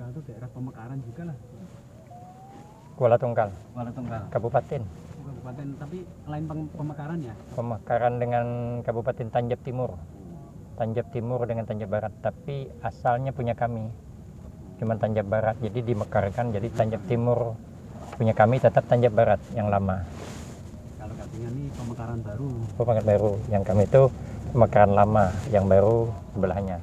itu daerah Pemekaran juga lah. Kuala Tunggal, Kuala Tunggal. Kabupaten. Kabupaten, tapi lain Pemekaran ya? Pemekaran dengan Kabupaten Tanjab Timur. Tanjab Timur dengan Tanjab Barat, tapi asalnya punya kami. Cuma Tanjab Barat, jadi dimekarkan, jadi Tanjab Timur punya kami, tetap Tanjab Barat yang lama. Kalau katanya ini Pemekaran baru. Pemekaran baru, yang kami itu Pemekaran lama, yang baru sebelahnya.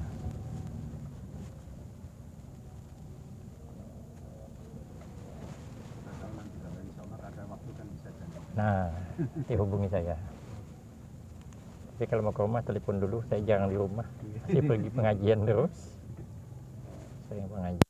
Nah, dihubungi saya. Tapi kalau mau ke rumah telepon dulu, saya jarang di rumah. Saya pergi pengajian terus. Saya pengajian.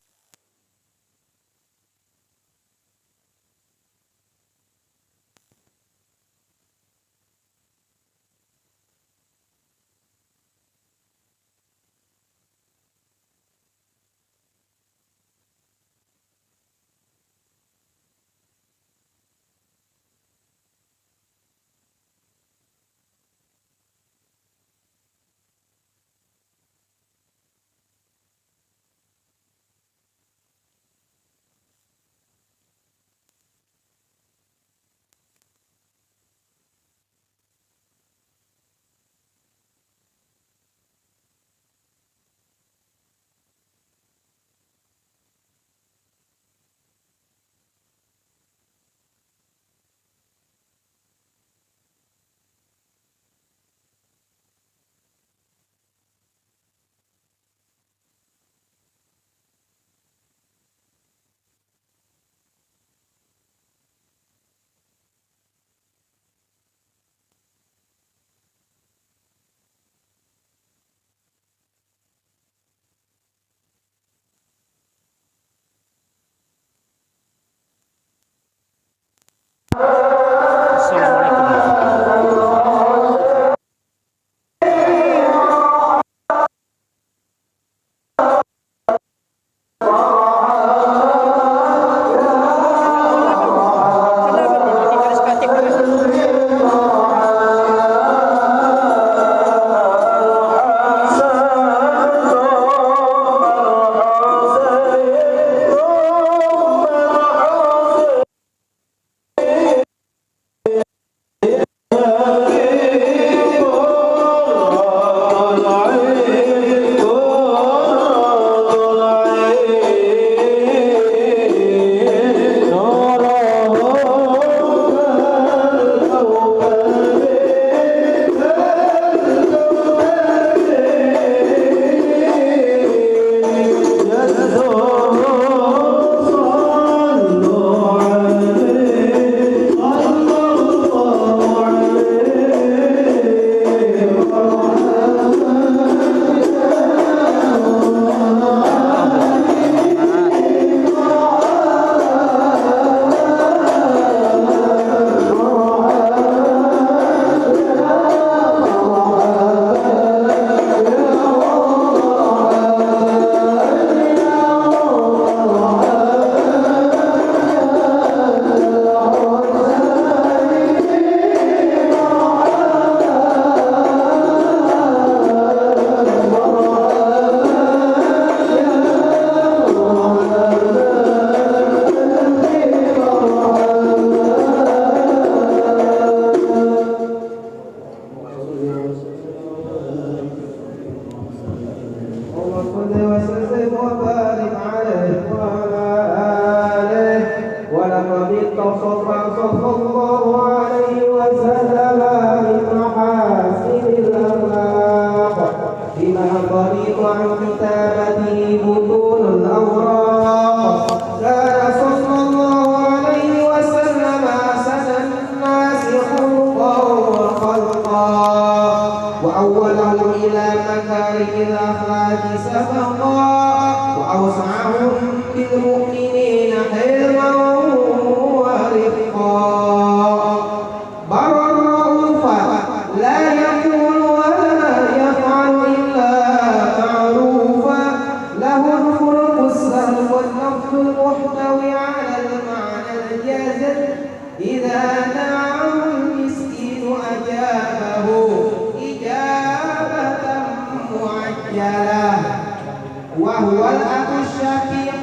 وهو الأب الشفيق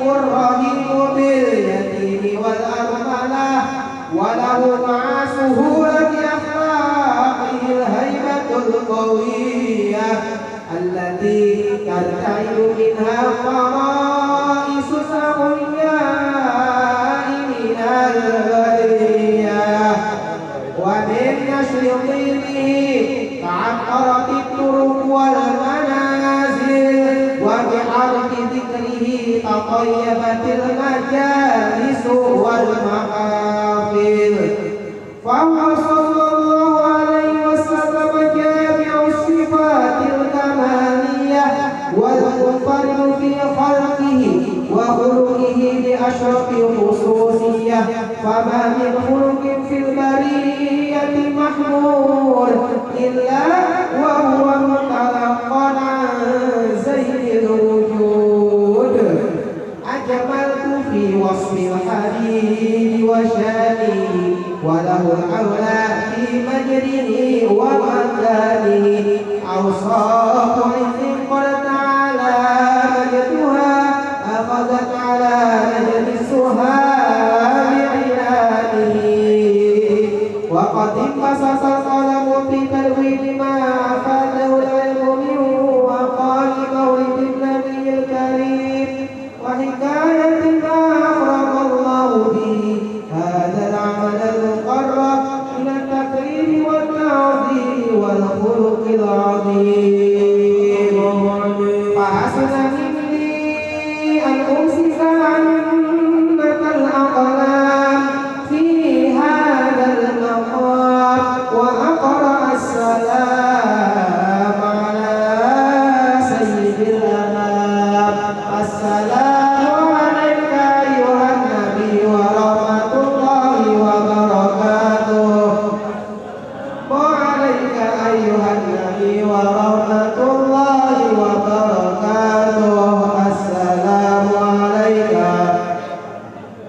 وله مع سهولة أخلاقه الهيبة القوية التي ترتعد منها فرائس سمياء من البرية ومن نشر ظله تعطرت الطرق والمنازل وبحرف ذكره تطيبت المجالس والمحافل فهو صلى الله عليه وسلم جامع الصفات الكمالية والمنفرد في خلقه وخلقه بأشرف خصوصية فما من خلق في البرية محمود إلا وهو متلقى عن زين الوجود أجملت في وصف الحبيب وشانه وله الأولى في مجده ومكانه أوصاف عز قد تعالى مجدها أخذت على نجد السهام عنانه وقد انبسط القلم في تلوين ما أفاده العلم من وقال مولد النبي الكريم وحكاية ما أخرج الله به هذا العمل المقرب من التكريم والتعظيم والخلق العظيم فحسن مني أن أمسك عنك الأقلام في هذا المقام وأقرأ السلام على سيد الأنام السلام عليك أيها النبي ورحمة الله وبركاته وعليك أيها النبي ورحمة الله وبركاته السلام عليك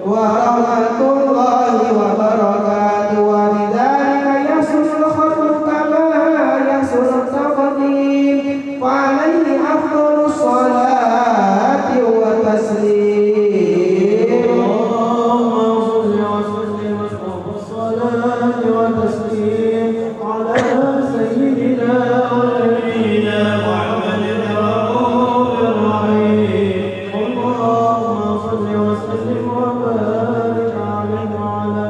ورحمة الله وبركاته وبذلك يحسن الخلق كما يحسن التقديم وعليه أفضل الصلاة والتسليم اللهم صل وسلم الصلاة والتسليم على سيدنا ونبينا محمد الرؤوف الرحيم اللهم صل وسلم وبارك عليه وعلى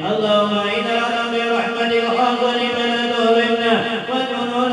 اللهم إنا نرجو برحمتك الخاصة لمن تهرمنا وتنور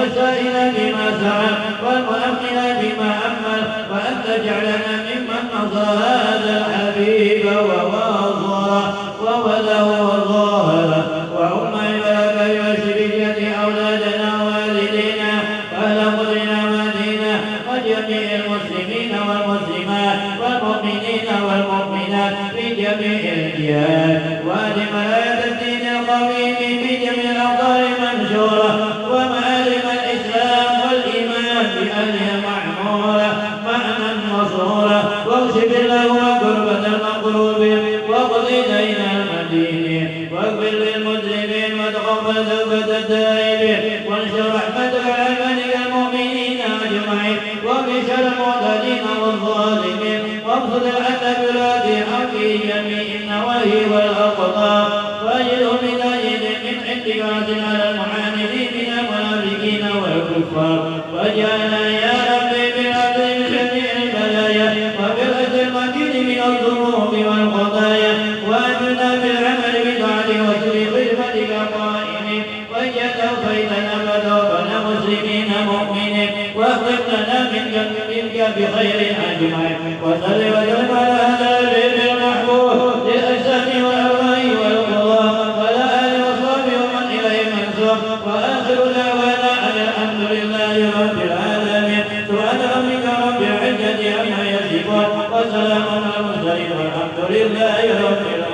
والسائل بما سأل والمؤمن بما أمل، وأن تجعلنا ممن نصر هذا الحبيب وواصله ووله وظاهره، وأم عبادك بوسيلة أولادنا ووالدينا وأهل قدرنا ودينا وجميع المسلمين والمسلمات والمؤمنين والمؤمنات في جميع الجهات، وأدم آية الدين القويم في جميع الأقطار منشورة، ومعالم الإسلام والإيمان بأهلها معمورة معنى مصورة، واغفر اللهم كربة المقروبين واقض دين المدينين، واغفر للمسلمين وتقبل توبة التائبين، وانشر رحمتك على عبادك المؤمنين أجمعين، وبشر المعتدين والظالمين، وابسط العدل بولاد حق جميع النواهي والأقطار، واجعله من أجل من عندك عزل على المعاندين من المنافقين والكفار، واجعلنا يا ربي بالعدل من جميع البلايا، وبالأجر المكين من الذنوب والخطايا، وأجعلنا بالعمل بطاعتك وسر خدمتك قائمين، واجعل توفيقنا وتوبنا مسلمين مؤمنين، واخلق لنا منك بخير أجمعين، وصل وسلم على هذا الحبيب المحبوب للأجسام والأرواح والقضاء وعلى آله وصحبه ومن إليه منسوب، وآخر دعوانا أن الحمد لله رب العالمين، سبحان ربك رب العزة عما يصفون، وسلام على المرسلين والحمد لله رب العالمين.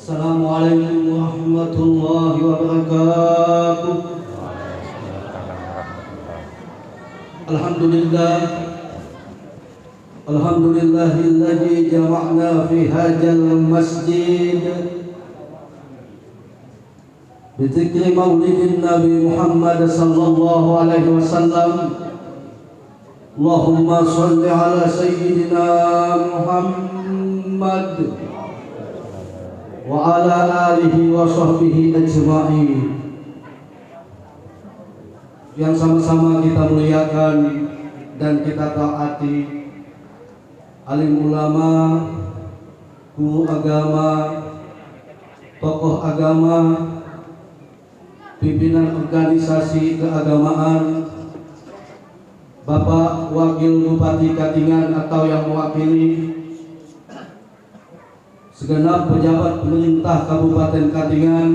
Assalamualaikum warahmatullahi wabarakatuh. Alhamdulillah, alhamdulillahilladzi jama'na fi hadzal masjid bi dzikri maulidin Nabi Muhammad sallallahu alaihi wasallam. Allahumma shalli ala sayyidina Muhammad wa ala alihi wa sahbihi ajma'in. Yang sama-sama kita muliakan dan kita taati alim ulama, guru agama, tokoh agama, pimpinan organisasi keagamaan, Bapak Wakil Bupati Katingan atau yang mewakili, segenap pejabat pemerintah Kabupaten Katingan,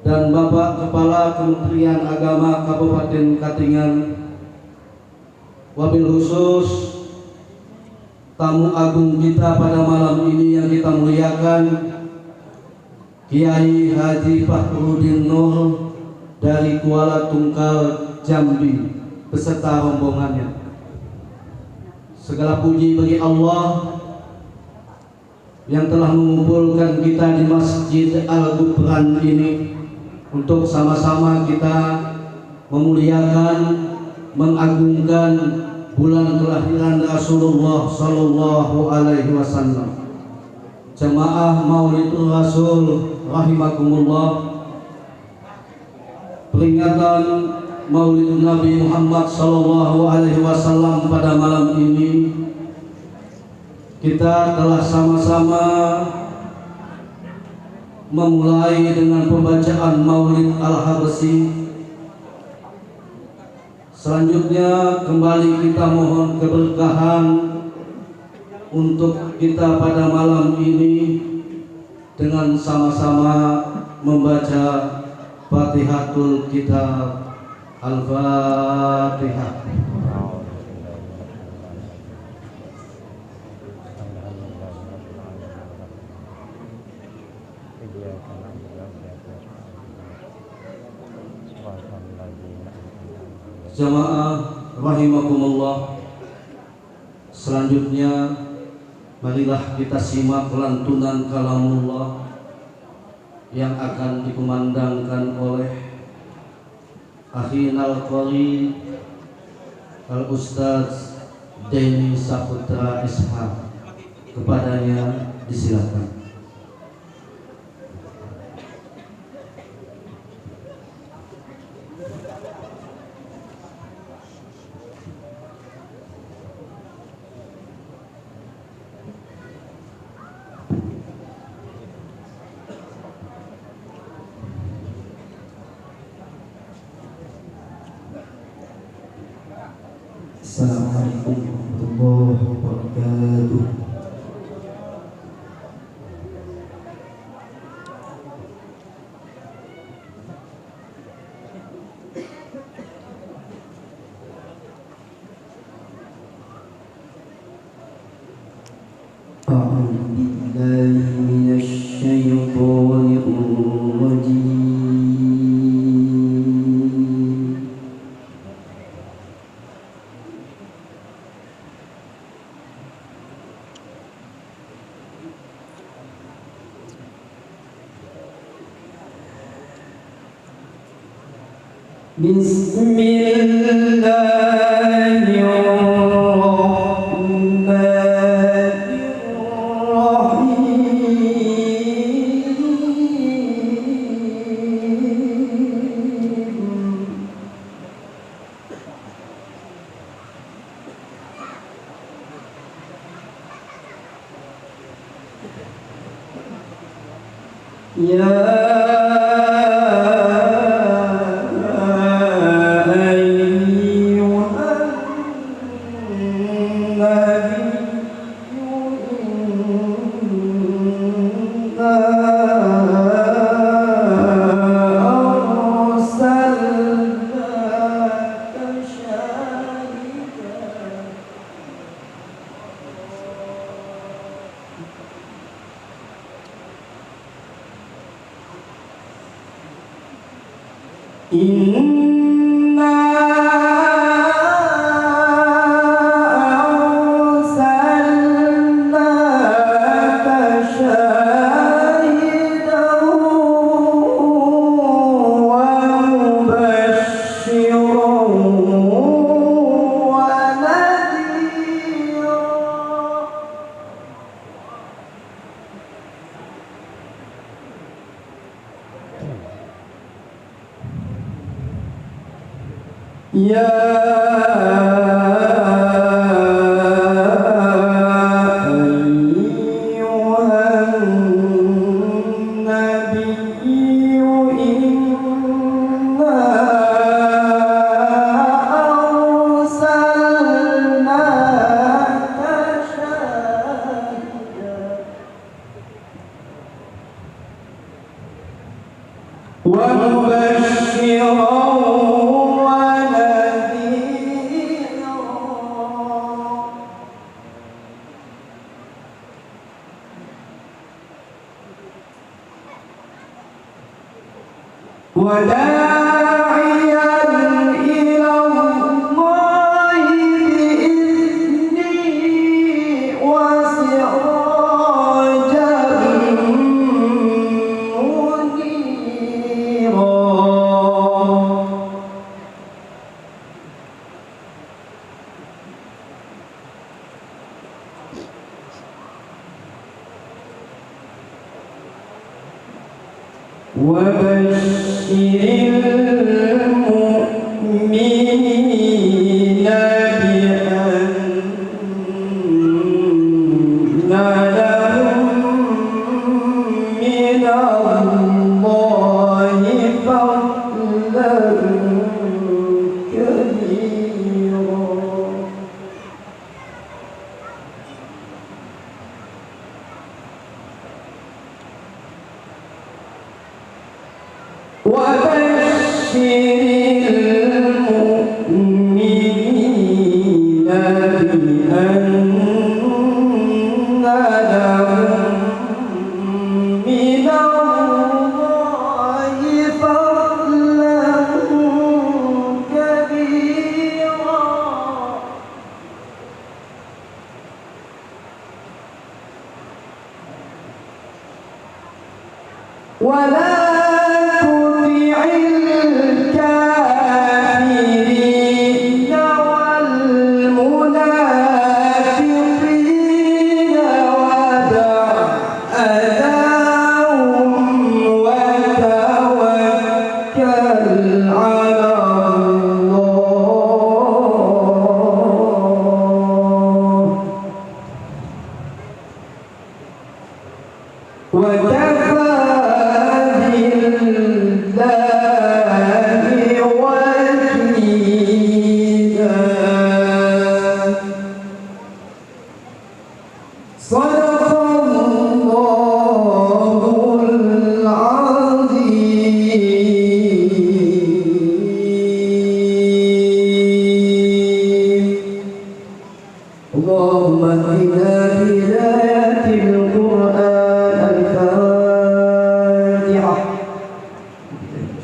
dan Bapak Kepala Kementerian Agama Kabupaten Katingan, wabil khusus tamu agung kita pada malam ini yang kita muliakan, Kiai Haji Fakhruddin Nur dari Kuala Tungkal, Jambi, beserta rombongannya. Segala puji bagi Allah yang telah mengumpulkan kita di Masjid Al-Ghufran ini untuk sama-sama kita memuliakan, mengagungkan bulan kelahiran Rasulullah Sallallahu Alaihi Wasallam. Jamaah Maulidul Rasul rahimakumullah, peringatan Maulid Nabi Muhammad Sallallahu Alaihi Wasallam pada malam ini kita telah sama-sama memulai dengan pembacaan Maulid Al-Habsyi. Selanjutnya kembali kita mohon keberkahan untuk kita pada malam ini dengan sama-sama membaca Fatihatul Kitab. Al-Fatihah. Jamaah rahimakumullah, selanjutnya marilah kita simak lantunan kalamullah yang akan dikumandangkan oleh Akhinal Qari Al-Ustaz Denny Saputra Ishaq. Kepadanya disilakan. Assalamualaikum warahmatullahi wabarakatuh. A'udzu billahi minasy syaithanir rajim. وبشر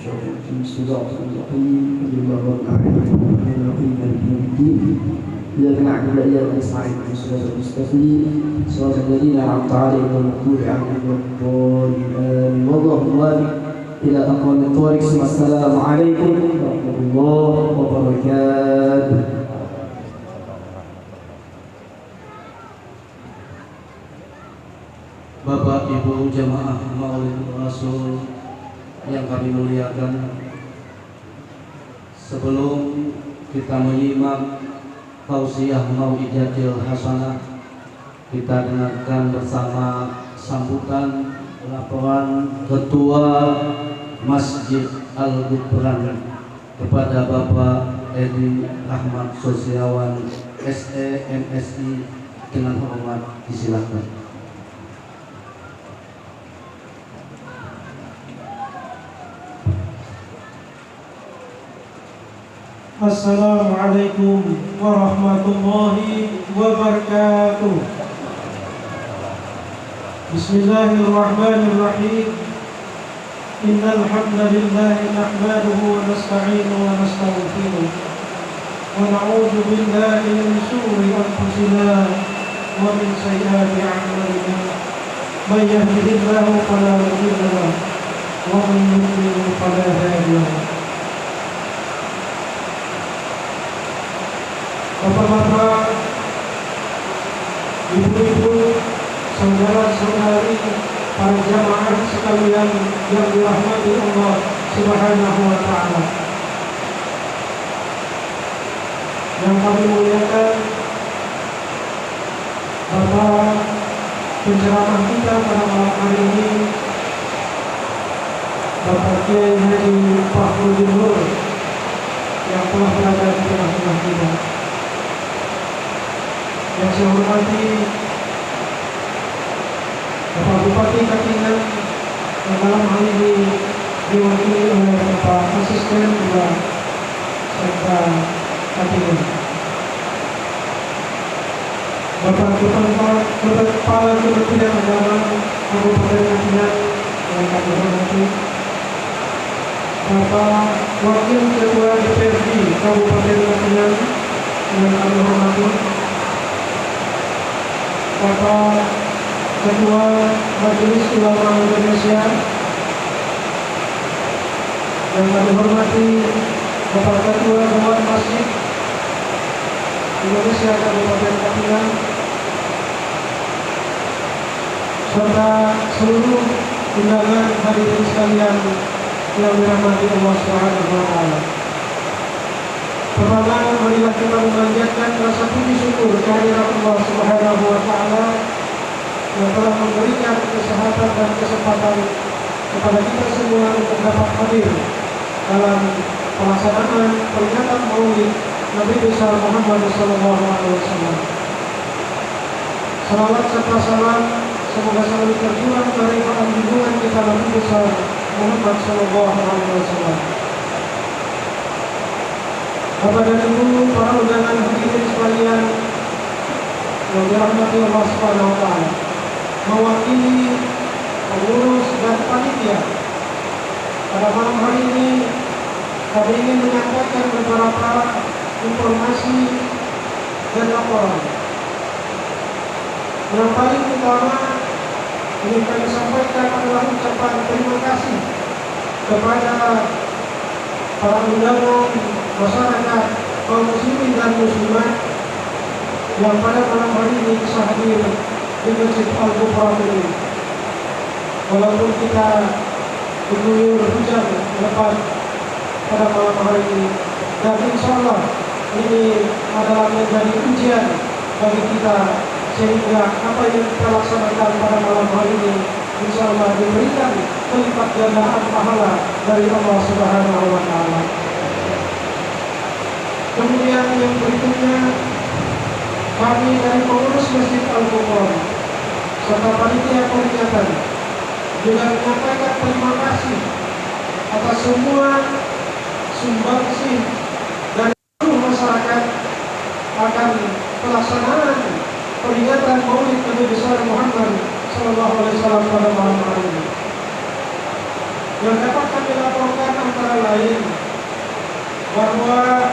صراط المستقيم صراط الذين أنعمت عليهم إياك نعبد وإياك نستعين اهدنا الصراط المستقيم صراط الذين أنعمت عليهم غير المغضوب عليهم ولا الضالين اللهم آمين إلى أقوام الطريق السلام عليكم ورحمة الله وبركاته. Bapak Ibu jamaah Maulid Rasul yang kami muliakan, sebelum kita menyimak tausiah Mau'idatil Hasanah, kita dengarkan bersama sambutan laporan Ketua Masjid Al-Gufran kepada Bapak Edi Ahmad Sosiawan SE MSI dengan hormat disilakan. Assalamualaikum warahmatullahi wabarakatuh. Bismillahirrahmanirrahim. Innal hamdalillah nahmaduhu wa nasta'inuhu wa nastaghfiruh wa na'udzu billahi min shururi anfusina wa min sayyiati a'malina. May yahdihillahu fala mudilla lahu wa man yudlil fala hadiya lahu. Bapak-bapak, ibu-ibu, saudara-saudari, para jamaah sekalian yang dirahmati Allah Subhanahu wa Ta'ala, yang kami muliakan, Bapak penceramah kita pada malam hari ini, Bapak Kiai Haji Fakhrudin Nur, yang telah berada di tengah-tengah kita. Yang saya hormati Bapak Bupati Katingan, yang malam hari ini diwakili oleh Bapak Asisten juga serta Katingan, Bapak Kepala Kementerian Agama Kabupaten Katingan yang kami hormati, Bapak Wakil Ketua DPRD Kabupaten Katingan yang kami hormati, Bapak Ketua Majelis Ulama Indonesia yang kami hormati, Bapak Ketua Dewan Masjid Indonesia Kabupaten Katingan, serta seluruh undangan hadirin sekalian yang dirahmati Allah Subhanahu wa Ta'ala. Pertama, marilah kita memanjatkan rasa puji syukur kehadirat Allah Subhanahu wa Ta'ala yang telah memberikan kesehatan dan kesempatan kepada kita semua untuk dapat hadir dalam pelaksanaan peringatan Maulid Nabi besar Muhammad SAW. Salawat serta salam semoga selalu tercurah dari junjungan kita Nabi besar Muhammad SAW. Bapak dan Ibu, para undangan hadirin sekalian yang dirahmati Allah Subhanahu wa Ta'ala, mewakili pengurus dan panitia, pada malam hari ini kami ingin menyampaikan beberapa informasi dan laporan. Yang paling utama ingin kami sampaikan adalah ucapan terima kasih kepada para undangan masyarakat kaum muslimin dan muslimat yang pada malam hari ini bisa hadir di Masjid Al-Gufran ini. Walaupun kita diguyur hujan lebat pada malam hari ini, dan insya Allah ini adalah menjadi ujian bagi kita, sehingga apa yang kita laksanakan pada malam hari ini insya Allah diberikan kelipat gandaan pahala dari Allah Subhanahu wa Ta'ala. Kemudian yang berikutnya, kami dari pengurus Masjid Al-Gufran serta panitia peringatan juga menyampaikan terima kasih atas semua sumbangsi dari seluruh masyarakat akan pelaksanaan peringatan Maulid Nabi besar Muhammad SAW pada malam hari ini. Yang dapat kami laporkan lain bahwa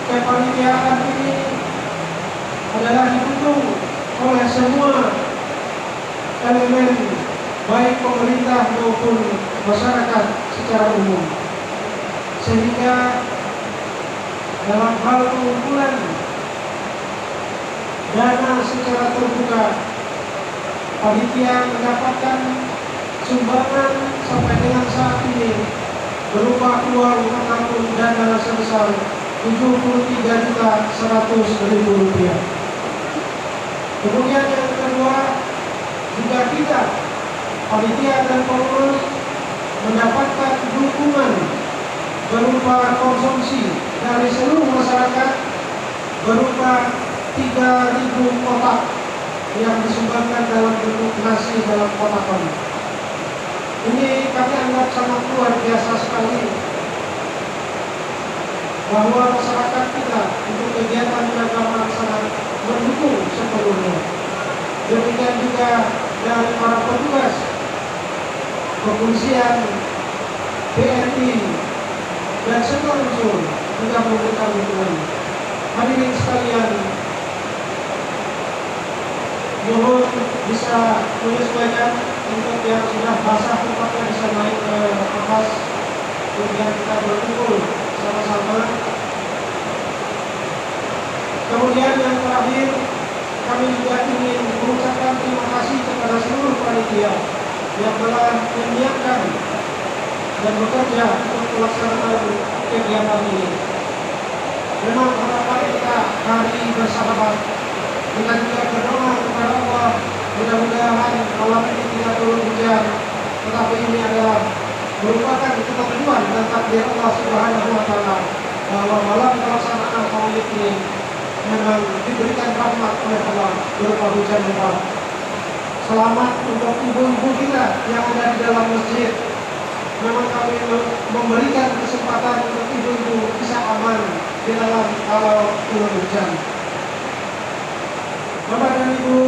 kepanitiaan ini adalah didukung oleh semua elemen baik pemerintah maupun masyarakat secara umum, sehingga dalam hal pengumpulan dana secara terbuka, panitia mendapatkan sumbangan sampai dengan saat ini berupa uang ataupun dana sebesar Rp73.100.000. Kemudian yang kedua, juga kita panitia dan pengurus mendapatkan dukungan berupa konsumsi dari seluruh masyarakat berupa 3.000 kotak yang disumbangkan dalam bentuk nasi dalam kotak kami. Ini kami anggap sangat luar biasa sekali bahwa masyarakat kita untuk kegiatan keagamaan sangat mendukung sepenuhnya. Demikian juga dari para petugas kepolisian, TNI, dan semua unsur juga memberikan dukungan. Hadirin sekalian, mohon bisa menyesuaikan untuk yang sudah basah tempatnya bisa naik ke atas, kemudian kita berkumpul sama-sama. Kemudian yang terakhir, kami juga ingin mengucapkan terima kasih kepada seluruh panitia yang telah menyiapkan dan bekerja untuk pelaksanaan kegiatan ini. Memang harapan kita hari bersahabat, kita juga berdoa kepada Allah, mudah-mudahan malam ini tidak turun hujan, tetapi ini adalah merupakan ketentuan dan takdir Allah Subhanahu wa Ta'ala bahwa malam pelaksanaan maulid ini memang diberikan rahmat oleh Allah berupa hujan lebat. Selamat untuk ibu-ibu kita yang ada di dalam masjid. Memang kami memberikan kesempatan untuk ibu-ibu bisa aman di dalam kalau turun hujan. Bapak dan Ibu,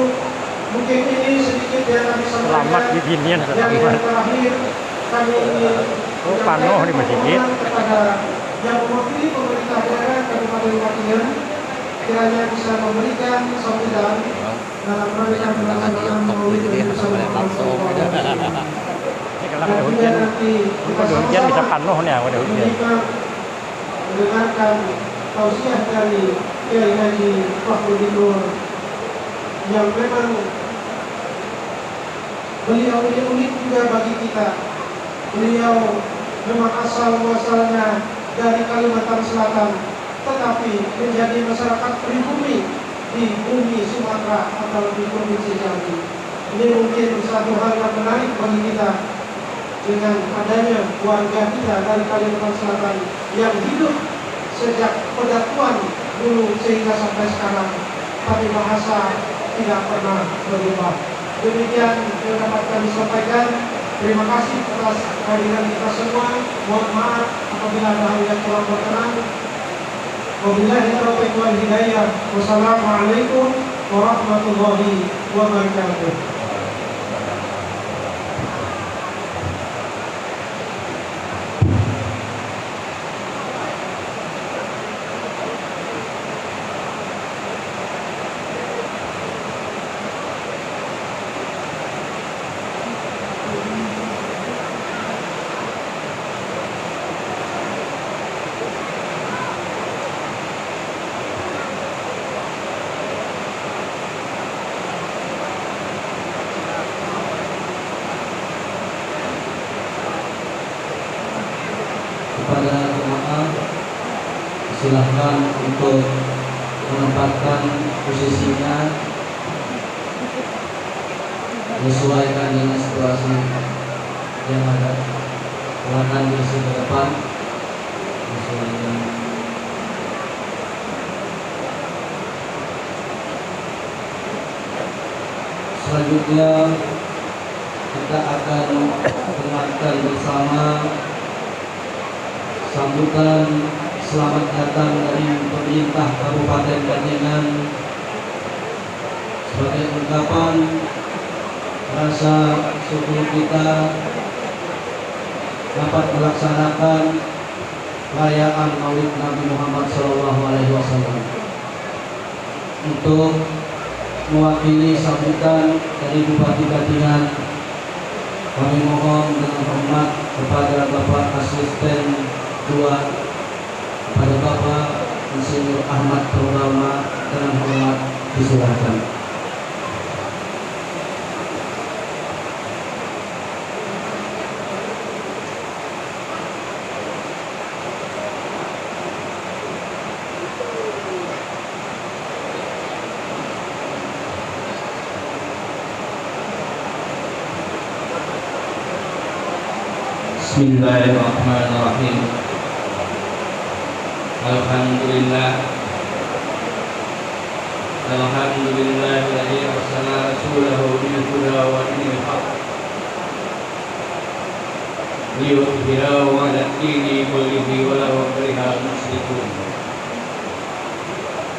mungkin ini sedikit yang kami sampaikan. Selamat beginian, Dan yang terakhir, kami ingin panuh di masjid kepada yang mewakili pemerintah daerah Kabupaten Wakilan, kiranya bisa memberikan sambutan dalam rangka pelaksanaan maulid bersama kalau ada hujan, hujan bisa panuh nih, ada hujan. Mendengarkan tausiah dari Kiai Haji Fakhrudin Nur yang memang beliau ini unik juga bagi kita. Beliau memang asal muasalnya dari Kalimantan Selatan, tetapi menjadi masyarakat pribumi di bumi Sumatera atau di provinsi Jambi. Ini mungkin satu hal yang menarik bagi kita dengan adanya warga kita dari Kalimantan Selatan yang hidup sejak persatuan dulu sehingga sampai sekarang, tapi bahasa tidak pernah berubah. Demikian yang dapat kami sampaikan. Terima kasih atas kehadiran kita semua. Mohon maaf apabila ada hal yang kurang berkenan. Wabillahi taufiq wal hidayah. Wassalamualaikum warahmatullahi wabarakatuh. Kepada jemaah, silahkan untuk menempatkan posisinya menyesuaikan dengan situasi yang ada. Silakan diisi ke depan, menyesuaikan. Selanjutnya kita akan dengarkan bersama sambutan selamat datang dari pemerintah Kabupaten Banyengan sebagai ungkapan rasa syukur kita dapat melaksanakan perayaan Maulid Nabi Muhammad SAW. Untuk mewakili sambutan dari Bupati Katingan, kami mohon dengan hormat kepada Bapak Asisten 2, kepada Bapak Insinyur Ahmad Purnama, dengan hormat disilakan. Bismillahirrahmanirrahim. Alhamdulillah. Alhamdulillahilladzi arsala rasulahu bil huda wa dinil haqq liyudhhirahu 'ala ad-dini kullihi walau karihal musyrikun.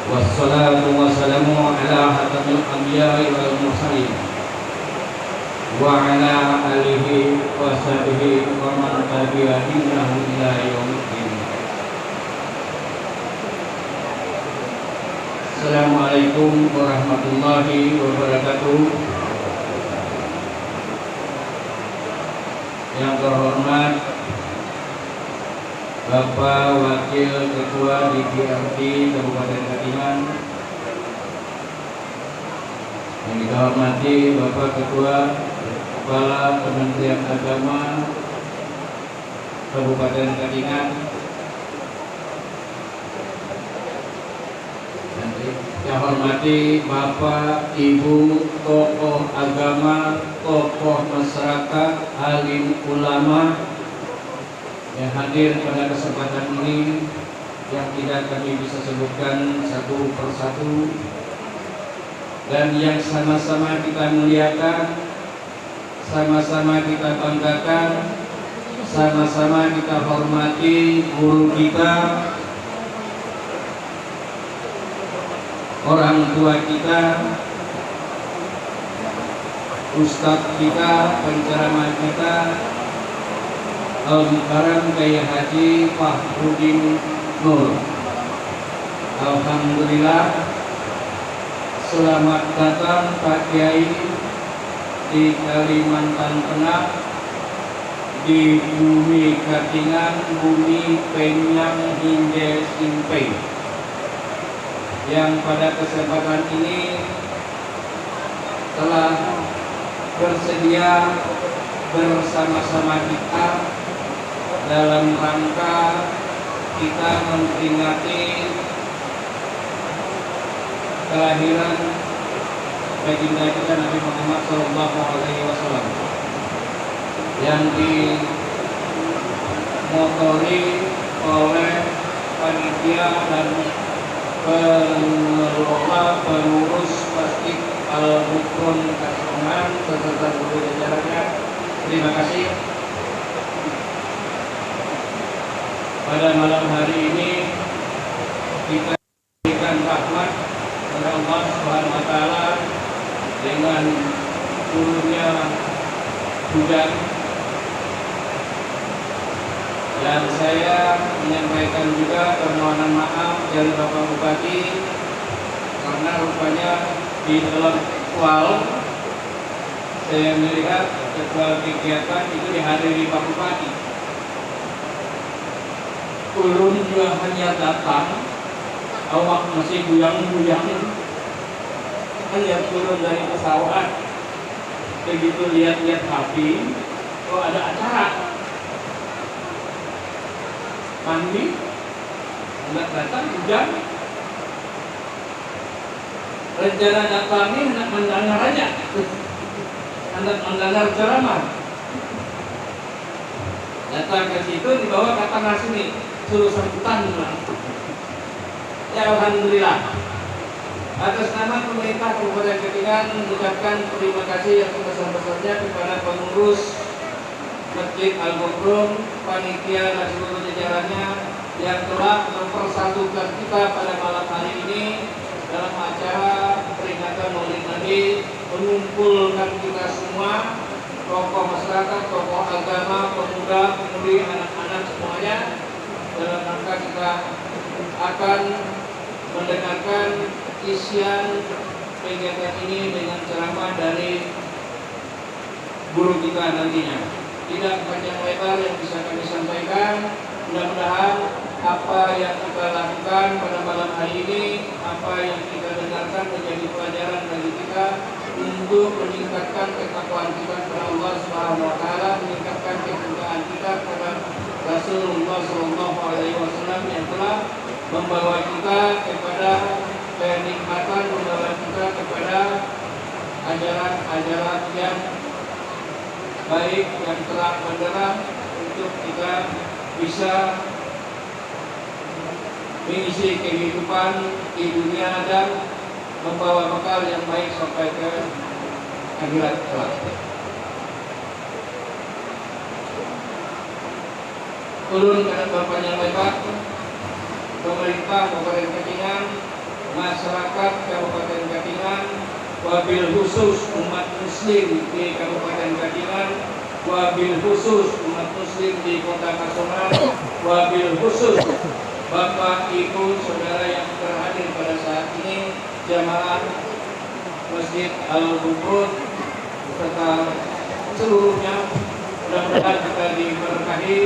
Wassalatu wassalamu ala hatamil anbiya'i wal mursalin wa ala alihi wa sahbihi wa man tabi'ahum ila yaumiddin. Assalamualaikum warahmatullahi wabarakatuh. Yang terhormat Bapak Wakil Ketua DPRD Kabupaten Katingan, yang kita hormati Bapak Ketua Kepala Kementerian Agama Kabupaten Katingan, dan yang hormati Bapak, Ibu, tokoh agama, tokoh masyarakat, alim ulama yang hadir pada kesempatan ini, yang tidak kami bisa sebutkan satu persatu, dan yang sama-sama kita muliakan, sama-sama kita banggakan, sama-sama kita hormati guru kita, orang tua kita, ustadz kita, penceramah kita, Al-Mukarram Kiai Haji Fahrudin Nur. Alhamdulillah, selamat datang Pak Kiai di Kalimantan Tengah, di bumi Katingan, bumi Penyang Hinje Simpei, yang pada kesempatan ini telah bersedia bersama-sama kita dalam rangka kita memperingati kelahiran baginda kita Nabi Muhammad SAW, yang dimotori oleh panitia dan pengelola pengurus Masjid Al-Bukrun Kasongan beserta seluruh jajarannya. Terima kasih. Pada malam hari ini kita berikan rahmat kepada Allah Subhanahu wa taala dengan turunnya hujan, dan saya menyampaikan juga permohonan maaf dari Bapak Bupati karena rupanya di dalam jadwal saya melihat jadwal kegiatan itu dihadiri Pak Bupati. Ulun juga hanya datang, awak masih buyang-buyang, hanya turun dari pesawat, begitu lihat-lihat HP, oh ada acara, mandi, enggak datang, hujan, rencana datang ini hendak mendengar aja, hendak mendengar ceramah, datang ke situ dibawa ke tengah sini, suruh sambutan. Ya alhamdulillah, atas nama pemerintah Kabupaten Katingan mengucapkan terima kasih yang sebesar-besarnya kepada pengurus Masjid Al-Bukrun, panitia dan seluruh jajarannya yang telah mempersatukan kita pada malam hari ini dalam acara peringatan Maulid Nabi, mengumpulkan kita semua tokoh masyarakat, tokoh agama, pemuda, pemudi, anak-anak semuanya, dalam rangka kita akan mendengarkan isian kegiatan ini dengan ceramah dari guru kita nantinya. Tidak panjang lebar yang bisa kami sampaikan. Mudah-mudahan apa yang kita lakukan pada malam hari ini, apa yang kita dengarkan menjadi pelajaran bagi kita untuk meningkatkan ketakwaan kita kepada Allah Subhanahu wa taala, meningkatkan kecintaan kita kepada Rasulullah sallallahu alaihi wasallam yang telah membawa kita kepada kenikmatan, membawa kita kepada ajaran-ajaran yang baik, yang terang benderang untuk kita bisa mengisi kehidupan di dunia dan membawa bekal yang baik sampai ke akhirat kelak. Ulun karena berpanjang lebar, pemerintah Kabupaten Katingan, masyarakat Kabupaten Katingan, wabil khusus umat muslim di Kabupaten Katingan, wabil khusus umat muslim di Kota Kasongan, wabil khusus Bapak, Ibu, Saudara yang terhadir pada saat ini, jamaah Masjid Al-Bukhut serta seluruhnya, mudah-mudahan kita diberkahi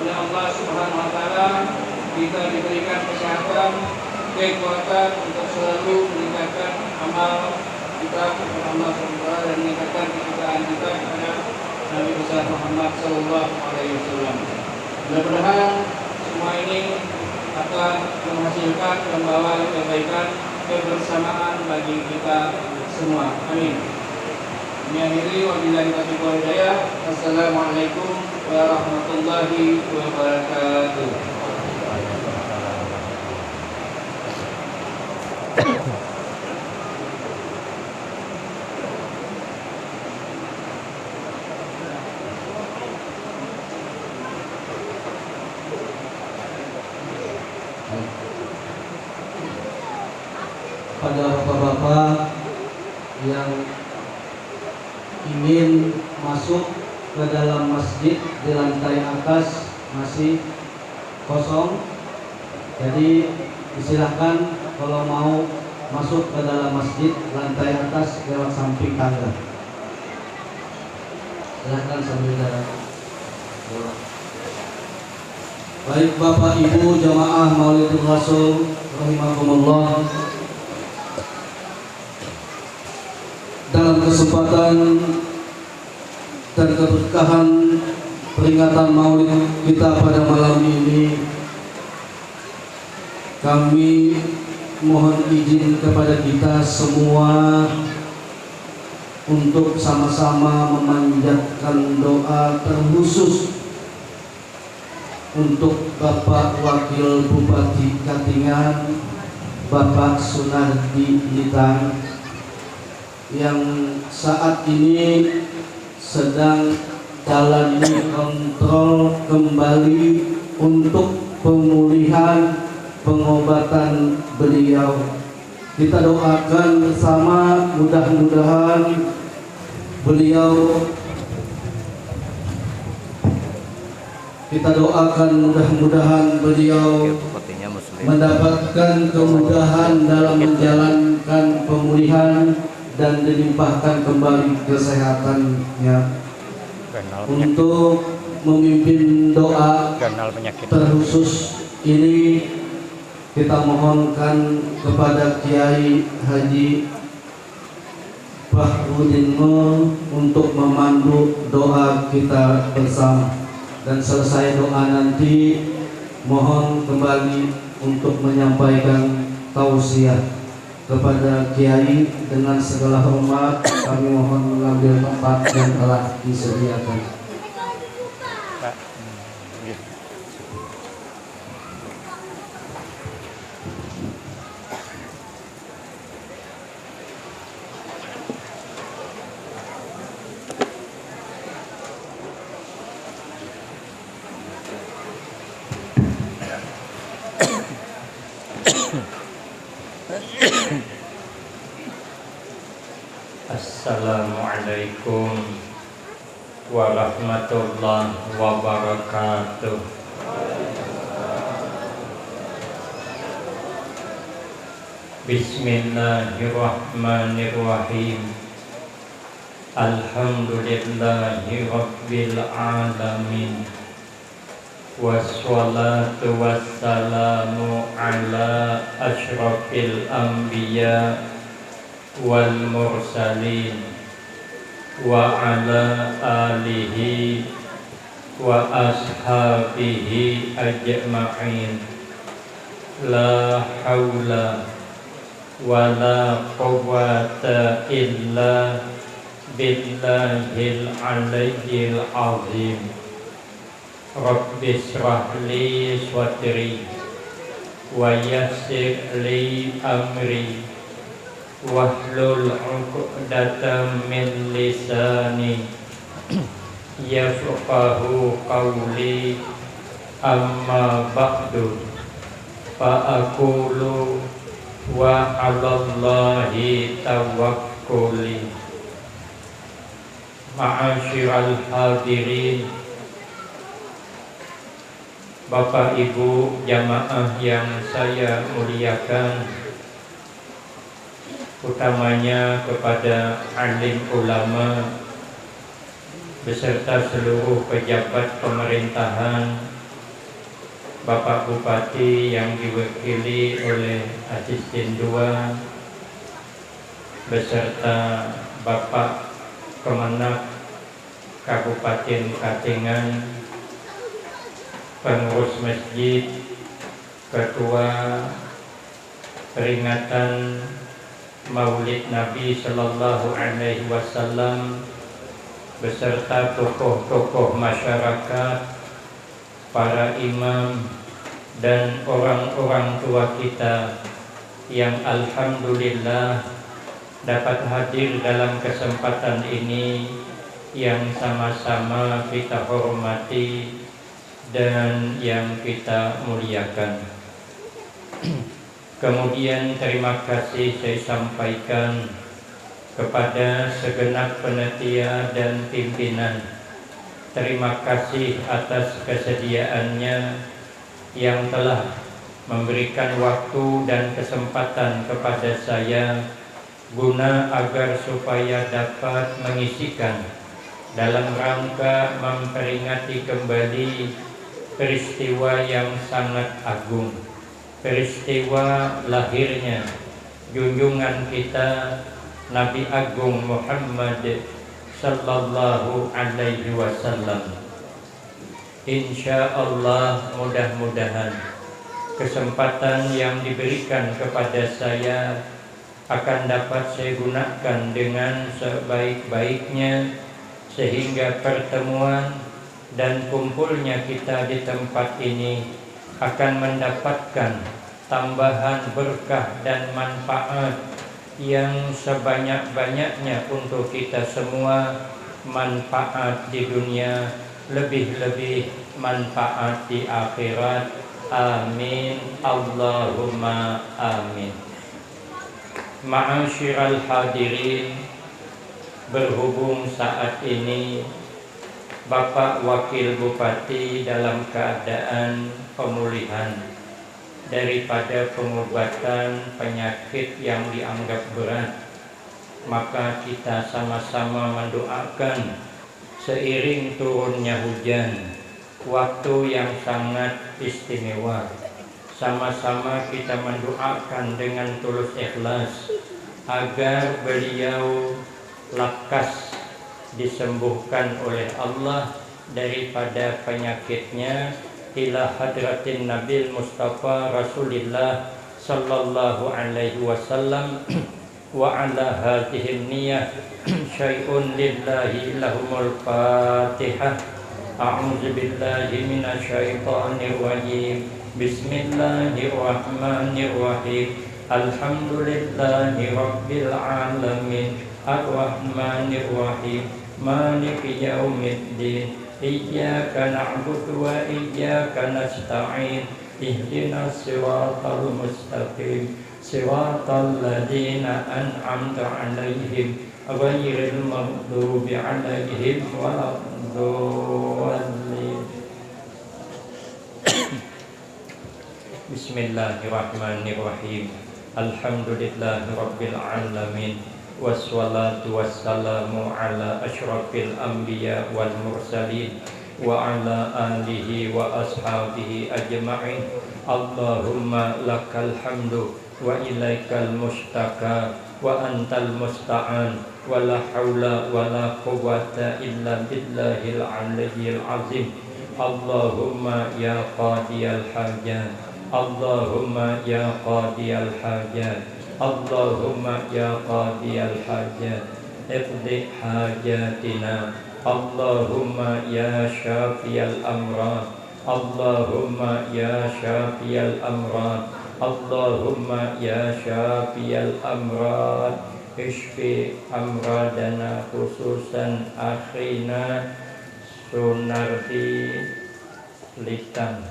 oleh Allah Subhanahu wa taala, kita diberikan kesehatan, kekuatan untuk selalu meningkatkan amal kita kepada Allah Subhanahu wa taala dan meningkatkan kecintaan kita kepada Nabi besar Muhammad sallallahu alaihi wasallam. Mudah-mudahan semua ini akan menghasilkan, membawa kebaikan, kebersamaan bagi kita semua. Amin. Akhiri wabillahi taufiq wal hidayah. Assalamualaikum warahmatullahi wabarakatuh. Pada bapak-bapak yang ingin masuk ke dalam masjid di lantai atas masih kosong, jadi disilahkan kalau mau masuk ke dalam masjid lantai atas lewat samping tangga. Silahkan sambil jalan. Baik Bapak Ibu jamaah Maulidul Rasul rahimakumullah, dalam kesempatan dan keberkahan peringatan Maulid kita pada malam ini, kami mohon izin kepada kita semua untuk sama-sama memanjatkan doa terkhusus untuk Bapak Wakil Bupati Katingan, Bapak Sunardi Litang, yang saat ini sedang jalani kontrol kembali untuk pemulihan pengobatan beliau. Kita doakan bersama, mudah-mudahan beliau mendapatkan kemudahan dalam menjalankan pemulihan dan dilimpahkan kembali kesehatannya. Untuk memimpin doa terkhusus ini, kita mohonkan kepada Kiai Haji Bahrudin untuk memandu doa kita bersama. Dan selesai doa nanti mohon kembali untuk menyampaikan tausiah kepada Kiai. Dengan segala hormat kami mohon mengambil tempat yang telah disediakan. Assalamualaikum warahmatullahi wabarakatuh. Bismillahirrahmanirrahim. Alhamdulillahi rabbil alamin. Wassalatu wassalamu ala asyrafil anbiya wal mursalin wa ala alihi wa ashabihi ajma'in. La hawla wa la quwwata illa billahil aliyyil azim. Rabbi shrah li sadri wa yassir li amri wahlul 'uqdatam min lisani yafqahu qawli. Amma ba'du, fa aqulu wa 'alallahi tawakkuli. Ma'asyiral hadirin, Bapak Ibu jamaah yang saya muliakan, utamanya kepada alim ulama beserta seluruh pejabat pemerintahan, Bapak Bupati yang diwakili oleh Asisten 2 beserta Bapak Kemenak Kabupaten Katingan, pengurus masjid, ketua peringatan Maulid Nabi Sallallahu Alaihi Wasallam beserta tokoh-tokoh masyarakat, para imam dan orang-orang tua kita yang alhamdulillah dapat hadir dalam kesempatan ini yang sama-sama kita hormati dan yang kita muliakan. Kemudian terima kasih saya sampaikan kepada segenap panitia dan pimpinan. Terima kasih atas kesediaannya yang telah memberikan waktu dan kesempatan kepada saya guna agar supaya dapat mengisikan dalam rangka memperingati kembali peristiwa yang sangat agung, peristiwa lahirnya junjungan kita Nabi Agung Muhammad Sallallahu Alaihi Wasallam. Insya Allah mudah-mudahan kesempatan yang diberikan kepada saya akan dapat saya gunakan dengan sebaik-baiknya, sehingga pertemuan dan kumpulnya kita di tempat ini akan mendapatkan tambahan berkah dan manfaat yang sebanyak-banyaknya untuk kita semua, manfaat di dunia, lebih-lebih manfaat di akhirat. Amin Allahumma amin. Ma'asyiral hadirin, berhubung saat ini Bapak Wakil Bupati dalam keadaan pemulihan daripada pengobatan penyakit yang dianggap berat, maka kita sama-sama mendoakan seiring turunnya hujan, waktu yang sangat istimewa. Sama-sama kita mendoakan dengan tulus ikhlas agar beliau lekas disembuhkan oleh Allah daripada penyakitnya, ila hadratin Nabi Mustafa Rasulillah Sallallahu Alaihi Wasallam. Wa ala hadhihi niyyah syai'un lillahi lahumul fatihah. A'udzu billahi minasyaitonir rajim. Bismillahirrahmanirrahim. Alhamdulillahi rabbil alamin. Ar-Rahmanir-Rahim. Maliki yaumiddin. Iyyaka na'budu wa iyyaka nasta'in. Ihdinas siratal mustaqim. Siratal ladzina an'amta 'alaihim ghairil maghdubi 'alaihim waladdallin. Bismillahirrahmanirrahim. Alhamdulillahi rabbil alamin. Wassalatu wassalamu ala asyrafil anbiya wal mursalin wa ala alihi wa ashabihi ajma'in. Allahumma lakal hamdu wa ilaikal mustaka wa antal musta'an wa la hawla wa la quwwata illa billahil aliyyil azim. Allahumma ya qadiyal hajat, Allahumma ya qadiyal hajat, Allahumma ya qadiyal hajat, iqdi hajatina. Allahumma ya syafiyal amrad, Allahumma ya syafiyal amrad, Allahumma ya syafiyal amrad. Ishfi amradana khususan akhina Sunardi Litan.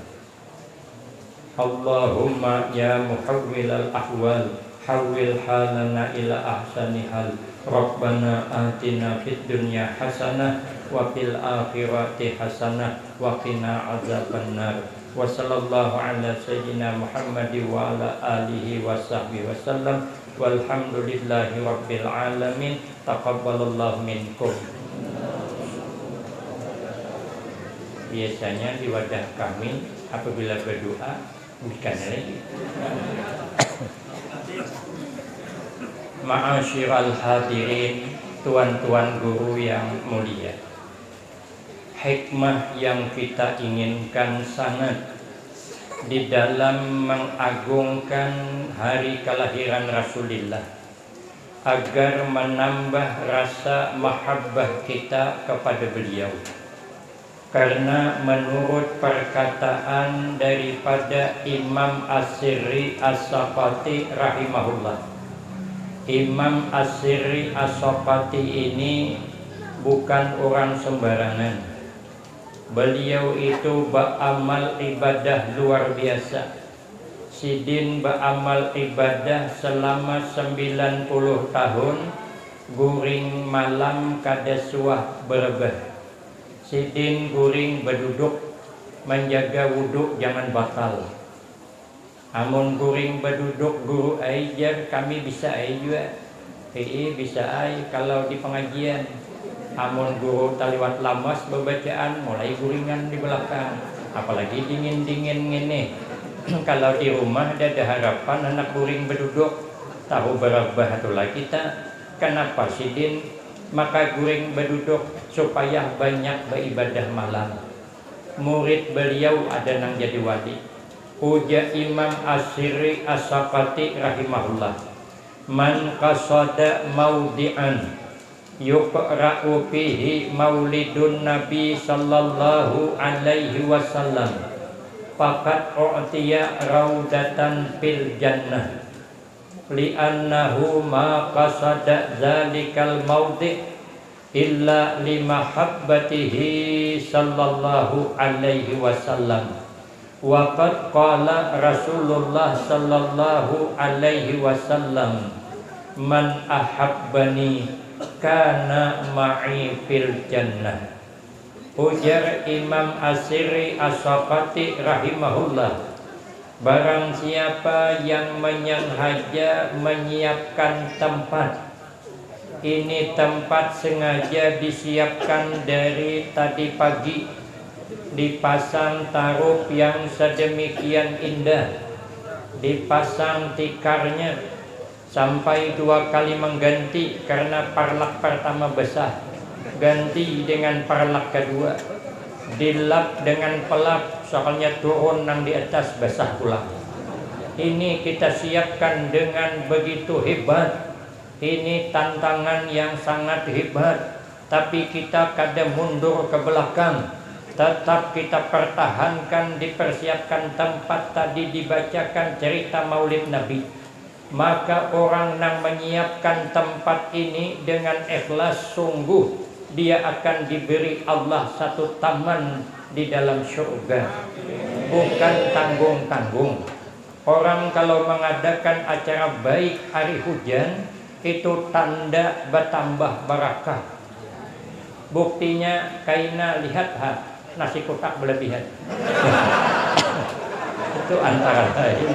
Allahumma ya muhawwilal ahwal, hawwil halana ila ahsani hal. Rabbana atina fid dunya hasanah wa fil akhirati hasanah wa qina azabannar. Wa sallallahu ala sayyidina Muhammadi wa ala alihi wa sahbihi wasallam. Walhamdulillahi rabbil alamin. Taqabbalallahu minkum. Biasanya di wadah kami apabila berdoa bukan lagi. Ma'asyiral hadirin, tuan-tuan guru yang mulia, hikmah yang kita inginkan sangat di dalam mengagungkan hari kelahiran Rasulullah agar menambah rasa mahabbah kita kepada beliau. Karena menurut perkataan daripada Imam As-Sirri As-Saqati rahimahullah, Imam As-Sirri As-Saqati ini bukan orang sembarangan. Beliau itu beramal ibadah luar biasa. Sidin beramal ibadah selama 90 tahun, guring malam kada suah berebah. Sidin guring berduduk menjaga wuduk jangan batal. Amun guring berduduk guru ajar kami bisa juga. Bisa kalau di pengajian. Amun guru taliwat lamas bebacaan mulai guringan di belakang. Apalagi dingin-dingin ngene. Kalau di rumah ada harapan anak guring berduduk tahu berabah itulah kita. Kenapa sidin? Maka guring berduduk supaya banyak beribadah malam. Murid beliau ada nang jadi wali. Uja Imam As-Sirri As-Saqati rahimahullah, man qasada maudi'an yuqra'u fihi maulidun nabi sallallahu alaihi wasallam faqad u'tiya raudatan fil jannah li'annahu ma qasada zalikal maudi' illa limahabbatihi sallallahu alaihi wasallam. Wa qad qala Rasulullah sallallahu alaihi wasallam, man ahabbani kana ma'i fil jannah. Ujar Imam As-Sirri As-Saqati rahimahullah, barang siapa yang menyengaja menyiapkan tempat, ini tempat sengaja disiapkan dari tadi pagi, dipasang tarup yang sedemikian indah, dipasang tikarnya sampai 2 kali mengganti karena parlak pertama besar, ganti dengan parlak kedua, dilap dengan pelap soalnya turun nang di atas basah pula. Ini kita siapkan dengan begitu hebat. Ini tantangan yang sangat hebat, tapi kita kadang mundur ke belakang. Tetap kita pertahankan, dipersiapkan tempat tadi, dibacakan cerita maulid Nabi. Maka orang yang menyiapkan tempat ini dengan ikhlas sungguh, dia akan diberi Allah satu taman di dalam surga. Bukan tanggung-tanggung. Orang kalau mengadakan acara baik hari hujan, itu tanda bertambah barakah. Buktinya kaina lihat nasi kotak berlebihan. Itu antara lain.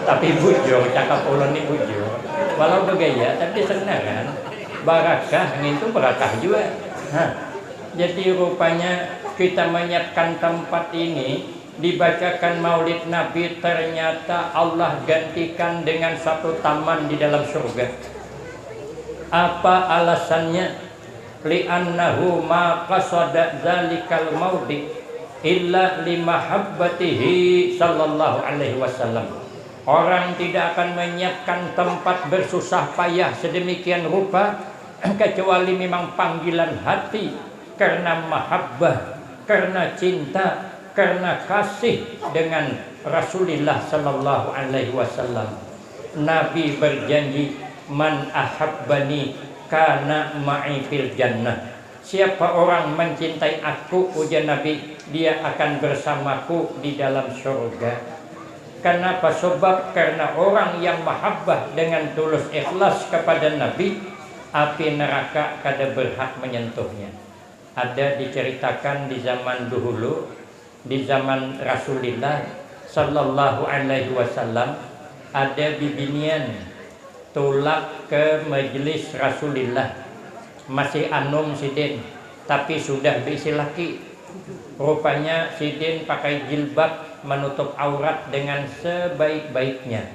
Tapi bujur, cakap ulun ini bujur. Walau bergaya, tapi sebenarnya barakah itu barakah juga. Jadi rupanya kita menyiapkan tempat ini, dibacakan maulid Nabi, ternyata Allah gantikan dengan satu taman di dalam surga. Apa alasannya? Li'annahu ma qasada zalikal maudi illa limahabbatihi sallallahu alaihi wasallam. Orang tidak akan menyiapkan tempat bersusah payah sedemikian rupa kecuali memang panggilan hati, karena mahabbah, karena cinta, karena kasih dengan Rasulullah sallallahu alaihi wasallam. Nabi berjanji, man ahabbani kana ma'i fil jannah. Siapa orang mencintai aku, ujar Nabi, dia akan bersamaku di dalam surga. Kenapa? Sebab karena orang yang mahabbah dengan tulus ikhlas kepada Nabi, api neraka kada berhak menyentuhnya. Ada diceritakan di zaman dahulu, di zaman Rasulullah sallallahu alaihi wasallam, ada bibinian tulak ke majelis Rasulullah, masih anum sidin, tapi sudah berisi laki. Rupanya sidin pakai jilbab menutup aurat dengan sebaik-baiknya.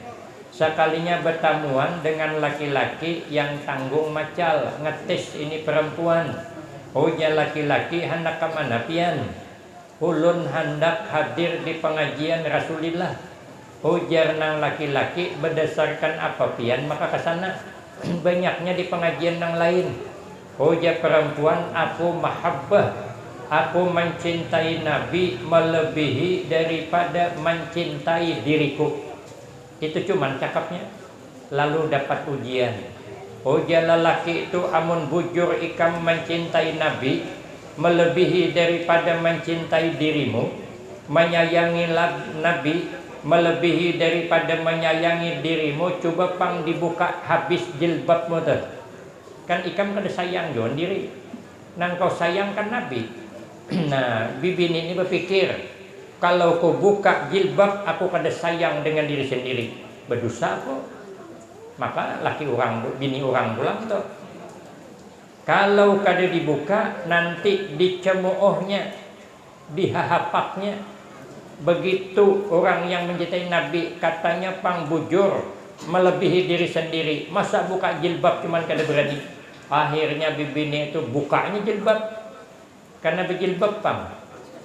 Sekalinya bertamuan dengan laki-laki yang tanggung macal, ngetis ini perempuan. Ujar laki-laki, hendak kemana pian? Ulun hendak hadir di pengajian Rasulullah. Ujar nang laki-laki, berdasarkan apa pian maka kesana? Banyaknya di pengajian yang lain. Ujar perempuan, aku mahabbah, aku mencintai Nabi melebihi daripada mencintai diriku. Itu cuman cakapnya. Lalu dapat ujian. Ujar lelaki itu, amun bujur ikam mencintai Nabi melebihi daripada mencintai dirimu, menyayangi Nabi melebihi daripada menyayangi dirimu, coba pang dibuka habis jilbabmu tuh. Kan ikam kada sayang dengan diri, nang kau sayangkan Nabi. Nah, bibi ini berpikir, kalau kau buka jilbab, aku kada sayang dengan diri sendiri, berdosa aku. Maka laki orang, bini orang pulang tuh. Kalau kada dibuka, nanti dicemoohnya, dihahapaknya. Begitu orang yang mencintai Nabi, katanya pang bujur melebihi diri sendiri, masa buka jilbab cuman kada berani. Akhirnya bibini itu bukanya jilbab, karena berjilbab pang.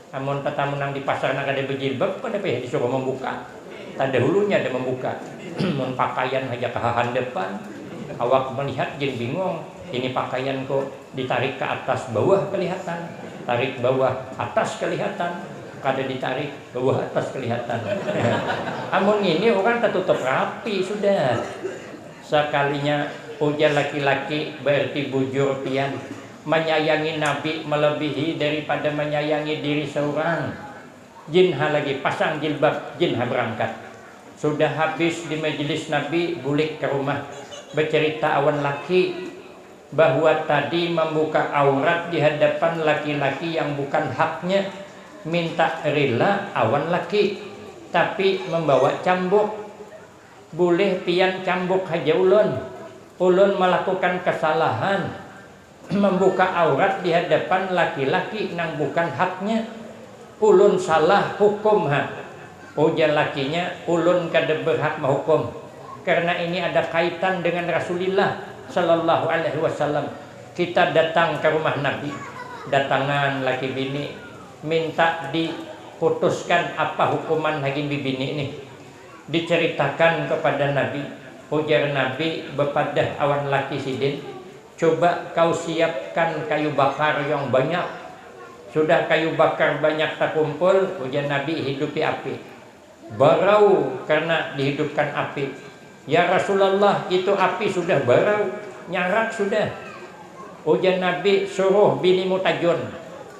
Namun tetamu nang di pasar nang kada berjilbab, pada pihak disuruh membuka. Tanda hulunya ada membuka. Pakaian aja kehahan depan, awak melihat jin bingung. Ini pakaian kok ditarik ke atas bawah kelihatan, tarik bawah atas kelihatan, kada ditarik bawah atas kelihatan. Amun ini orang tertutup rapi sudah. Sekalinya ujar laki-laki berarti bujur pian, menyayangi Nabi melebihi daripada menyayangi diri seorang. Jin lagi pasang jilbab, jin berangkat. Sudah habis di majelis Nabi, bulik ke rumah, bercerita awan laki bahwa tadi membuka aurat di hadapan laki-laki yang bukan haknya, minta rela awan laki, tapi membawa cambuk. Boleh pian cambuk haja ulun. Ulun melakukan kesalahan, membuka aurat di hadapan laki-laki yang bukan haknya. Ulun salah hukum Ujar lakinya, ulun kada berhak menghukum, karena ini ada kaitan dengan Rasulullah sallallahu alaihi wasallam. Kita datang ke rumah Nabi, datangan laki bini, minta diputuskan apa hukuman lagi bini ini. Diceritakan kepada Nabi. Ujar Nabi bepadah awan laki sidin, coba kau siapkan kayu bakar yang banyak. Sudah kayu bakar banyak terkumpul, ujar Nabi, hidupi api. Barau karena dihidupkan api. Ya Rasulullah, itu api sudah barau, nyarak sudah. Ujar Nabi, suruh binimu tajun.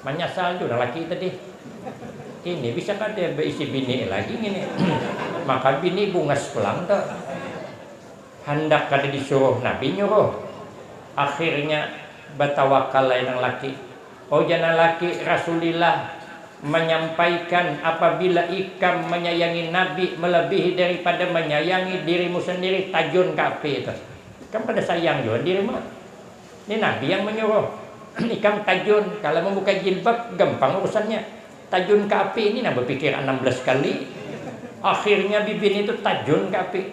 Menyasal sudah laki tadi. Ini bisa kan dia berisi bini lagi ini. Maka bini bungas pulang tuh. hendak kada disuruh Nabi nyuruh. Akhirnya batawakal yang laki. Oh jana laki Rasulullah menyampaikan apabila ikam menyayangi Nabi melebihi daripada menyayangi dirimu sendiri, tajun kape itu. Kan pada sayang juga dirimu. Ini Nabi yang menyuruh. Ikam tajun, kalau membuka jilbab gampang urusannya. Tajun kape ini nak berpikir 16 kali. Akhirnya bibin itu tajun kape.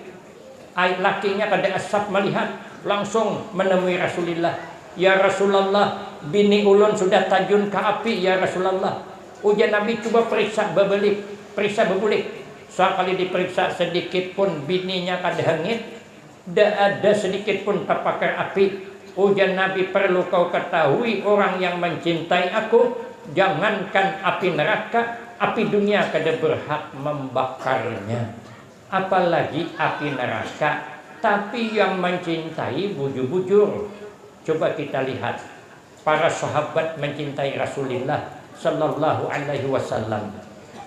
Lakinya kada asap melihat, langsung menemui Rasulullah. Ya Rasulullah, bini ulun sudah tajun ke api ya Rasulullah. Ujian Nabi coba periksa bebelik, periksa bebulik. Sekali diperiksa sedikit pun bininya kada hangit, tidak ada sedikit pun terpakar api. Ujian Nabi, perlu kau ketahui orang yang mencintai aku, jangankan api neraka, api dunia kada berhak membakarnya. Apalagi api neraka. Tapi yang mencintai bujur-bujur. Coba kita lihat para sahabat mencintai Rasulullah Sallallahu Alaihi Wasallam.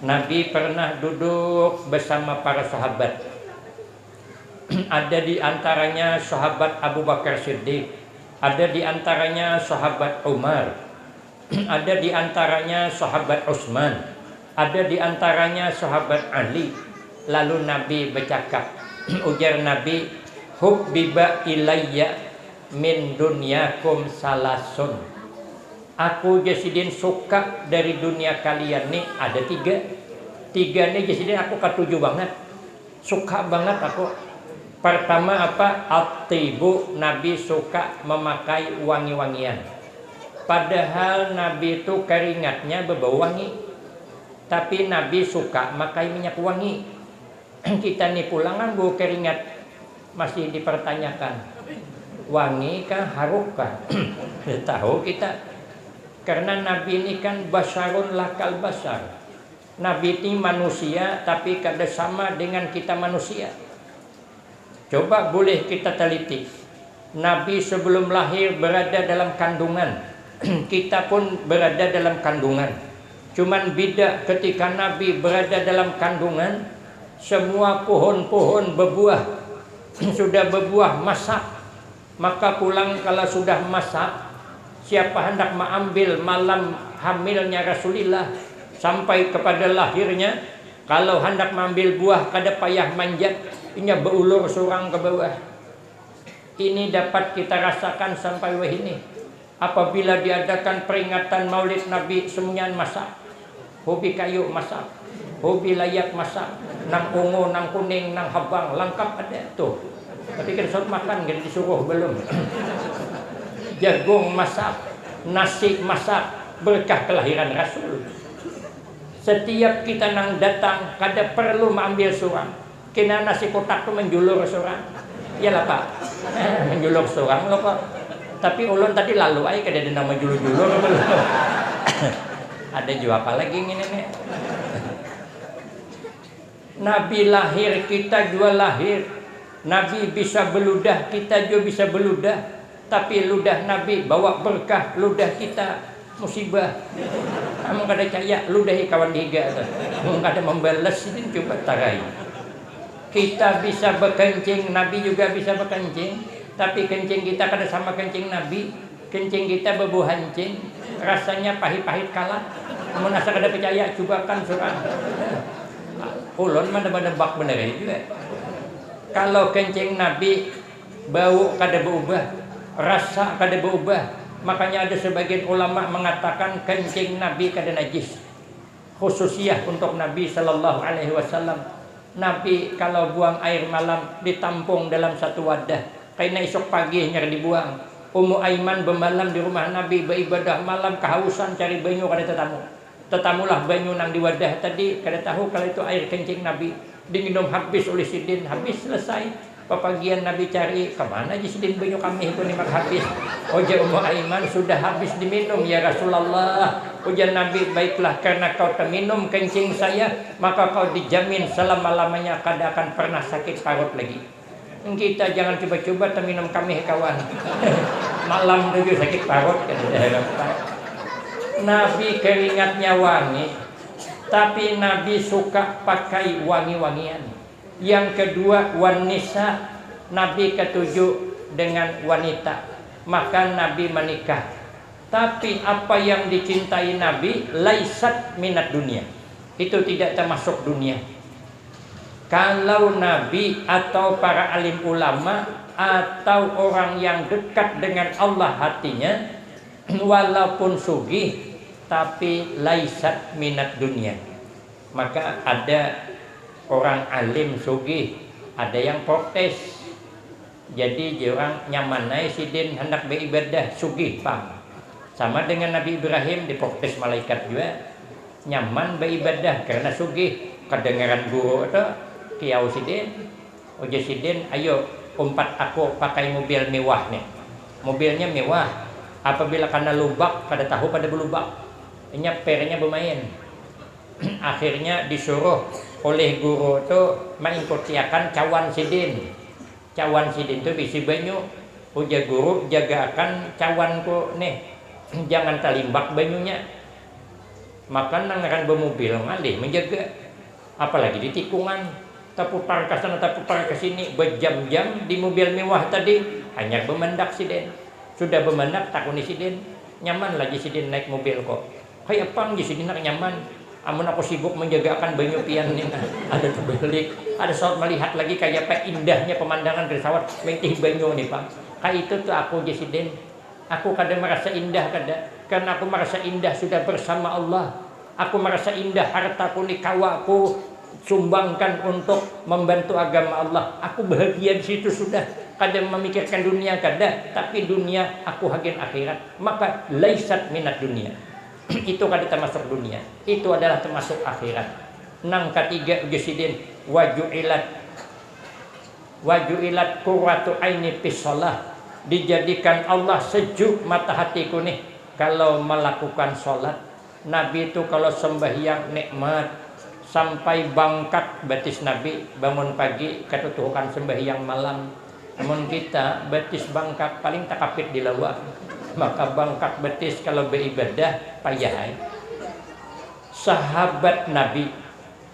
Nabi pernah duduk bersama para sahabat. Ada di antaranya sahabat Abu Bakar Siddiq, ada di antaranya sahabat Umar, ada di antaranya sahabat Utsman, ada di antaranya sahabat Ali. Lalu Nabi bercakap, ujar Nabi, hubbiba ilayya min dunyakum salasun. Aku Jasidin suka dari dunia kalian nih ada tiga nih Jasidin aku ketujuh banget, suka banget aku. Pertama apa? At-tibu, Nabi suka memakai wangi-wangian. Padahal Nabi itu keringatnya berbau wangi, tapi Nabi suka memakai minyak wangi. Kita nih pulangan bau keringat masih dipertanyakan, wangi kah harukah? Tahu kita. Karena Nabi ini kan basarun lakal basar. Nabi ini manusia tapi kada sama dengan kita manusia. Coba boleh kita teliti. Nabi sebelum lahir berada dalam kandungan. Kita pun berada dalam kandungan. Cuman beda ketika Nabi berada dalam kandungan, semua pohon-pohon berbuah. Sudah berbuah masak. Maka pulang kalau sudah masak, siapa hendak mengambil malam hamilnya Rasulullah sampai kepada lahirnya, kalau hendak mengambil buah kada payah manjat, inya beulur surang ke bawah. Ini dapat kita rasakan sampai wahini. Apabila diadakan peringatan Maulid Nabi, semuanya masak. Hobi kayu masak, hobi layak masak, nang ungu, nang kuning, nang habang, lengkap ada tuh. Tapi kan suruh makan, kan disuruh belum. Jagung masak, nasi masak, berkah kelahiran Rasul. Setiap kita nang datang, kada perlu mengambil surang. Kena nasi kotak tu menjulur surang. Iyalah Pak, menjulur surang lo Pak. Tapi ulun tadi lalu aja kada ada nama julur-julur belum. Ada juga apa lagi ini nih? Nabi lahir, kita juga lahir. Nabi bisa beludah, kita juga bisa beludah. Tapi ludah Nabi bawa berkah, ludah kita musibah. Kamu kada caya ludahi kawan diga tu. Kamu kada membalas ini coba tarai. Kita bisa berkencing, Nabi juga bisa berkencing. Tapi kencing kita kada sama kencing Nabi. Kencing kita berbau hancing, rasanya pahit-pahit kalah. Kamu nasa kada percaya, coba kan surah. Ulun mana bak bener juga. Kalau kencing Nabi bau kada berubah, rasa kada berubah. Makanya ada sebagian ulama mengatakan kencing Nabi kada najis. Khususiyah untuk Nabi Sallallahu Alaihi Wasallam. Nabi kalau buang air malam ditampung dalam satu wadah. Karena esok pagi nyari dibuang. Ummu Aiman bermalam di rumah Nabi beribadah malam, kehausan cari banyu kada tetamu. Tetamulah banyu nang di wadah tadi, kada tahu kalau itu air kencing Nabi. Diminum habis oleh Sidin, habis selesai. Papagian Nabi cari, kemana aja Sidin banyu kami itu nih habis. Ujar Ummu Aiman, sudah habis diminum ya Rasulullah. Ujar Nabi, baiklah karena kau terminum kencing saya, maka kau dijamin selama-lamanya kada akan pernah sakit parut lagi. Kita jangan coba-coba terminum kami kawan. Malam dulu sakit parut kan. Nabi keringatnya wangi, tapi Nabi suka pakai wangi-wangian. Yang kedua, wanisa, Nabi ketujuh dengan wanita, maka Nabi menikah. Tapi apa yang dicintai Nabi laisat minat dunia, itu tidak termasuk dunia. Kalau Nabi atau para alim ulama atau orang yang dekat dengan Allah hatinya, walaupun sugih tapi laisat minat dunia. Maka ada orang alim sugih, ada yang protes. Jadi orang nyaman naik sidin hendak beribadah sugih pam. Sama dengan Nabi Ibrahim diprotes malaikat juga, nyaman beribadah karena sugih. Kedengaran guru itu kiau sidin, ojo sidin, ayo umpat aku pakai mobil mewah nih. Mobilnya mewah. Apabila karena lubak pada tahu pada belubak, ini pernya bermain. Akhirnya disuruh oleh guru itu mengikutiakan cawan sidin. Cawan sidin itu bisi banyu. Uja guru jagakan cawanku nih, jangan talimbak banyunya. Maka nangaran bermobil ngalih menjaga. Apalagi di tikungan, terputar ke sana terputar ke sini berjam-jam di mobil mewah tadi, hanya bemendak sidin. Sudah bemendak takuni sidin, nyaman lagi sidin naik mobil kok. Kayak pang di sidin nyaman. Amun aku sibuk menjagakan banyu pian nih, ada terbalik, ada saat melihat lagi kayak apa indahnya pemandangan dari sawat mentih banyu nih Pak. Kayak itu tuh aku jasidin, aku kadang merasa indah kadang, karena aku merasa indah sudah bersama Allah. Aku merasa indah hartaku nih kawaku sumbangkan untuk membantu agama Allah. Aku bahagia di situ sudah. Kadang memikirkan dunia kadang, tapi dunia aku hagen akhirat. Maka laisat minat dunia. Itu kada termasuk dunia, itu adalah termasuk akhirat. Nang ketiga ujisidin wajuilat qurratu aini fis shalah, dijadikan Allah sejuk mata hatiku nih kalau melakukan sholat. Nabi itu kalau sembahyang nikmat sampai bangkat betis Nabi, bangun pagi ketutukan sembahyang malam. Namun kita betis bangkat paling takapit di lawak. Maka bangkat betis kalau beribadah payah. Sahabat Nabi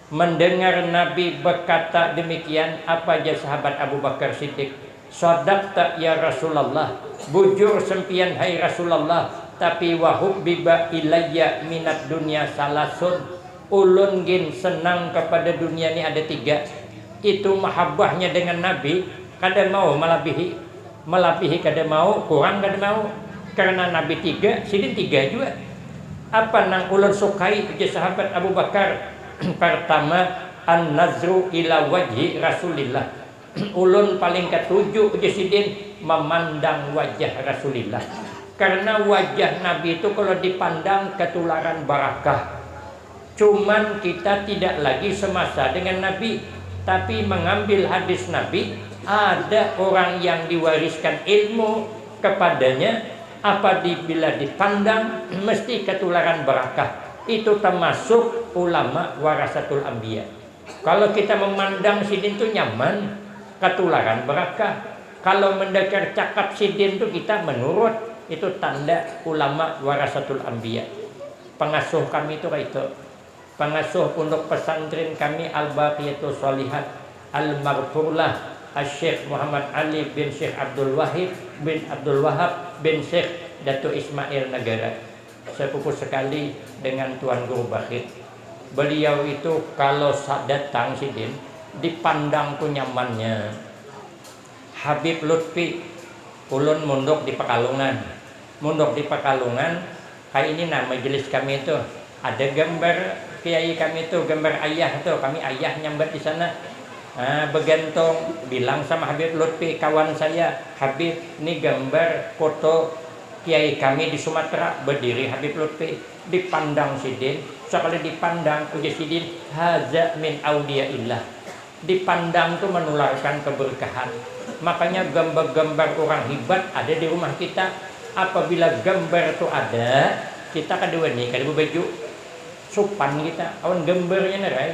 mendengar Nabi berkata demikian, apa aja sahabat Abu Bakar Siddiq, sadaqta ya Rasulullah, bujur sempian hai Rasulullah, tapi wahubbiba ilayya minat dunia salasun, ulun gin senang kepada dunia ini ada tiga. Itu mahabbahnya dengan Nabi, kada mau melabihi kada mau, kurang kada mau. Karena Nabi tiga, sidin tiga juga. Apa nang ulun sukai uji sahabat Abu Bakar? Pertama, an-nazru ila wajhi Rasulillah. Ulun paling ketujuh uji sidin memandang wajah Rasulillah. Karena wajah Nabi itu kalau dipandang ketularan barakah. Cuman kita tidak lagi semasa dengan Nabi, tapi mengambil hadis Nabi. Ada orang yang diwariskan ilmu kepadanya, apabila dipandang mesti ketularan barakah. Itu termasuk ulama warasatul anbiya. Kalau kita memandang sidin itu nyaman, ketularan barakah. Kalau mendengar cakap sidin itu kita menurut, itu tanda ulama warasatul anbiya. Pengasuh kami itu kayak itu. Pengasuh pondok pesantren kami Al-Baqiyatus Shalihat Al-Maghfurlah Syekh Muhammad Ali bin Syekh Abdul Wahid bin Abdul Wahab bin Syekh Datuk Ismail Negara, sepupu sekali dengan Tuan Guru Bakhit. Beliau itu kalau datang sidin dipandang ku nyamannya. Habib Lutfi, ulun mondok di Pekalongan. Mondok di Pekalongan, kayak ini nah majelis kami itu ada gambar kiai kami itu, gambar ayah itu, kami ayah nyambat di sana. Bergantung bilang sama Habib Lutfi, kawan saya, Habib ini gambar foto kiai kami di Sumatera, berdiri Habib Lutfi, dipandang sidin. Sekali dipandang uji sidin, haza min auliyaillah, dipandang itu menularkan keberkahan. Makanya gambar-gambar orang hebat ada di rumah kita. Apabila gambar itu ada, kita kedua nih kada baju supan kita awan gambarnya nerai.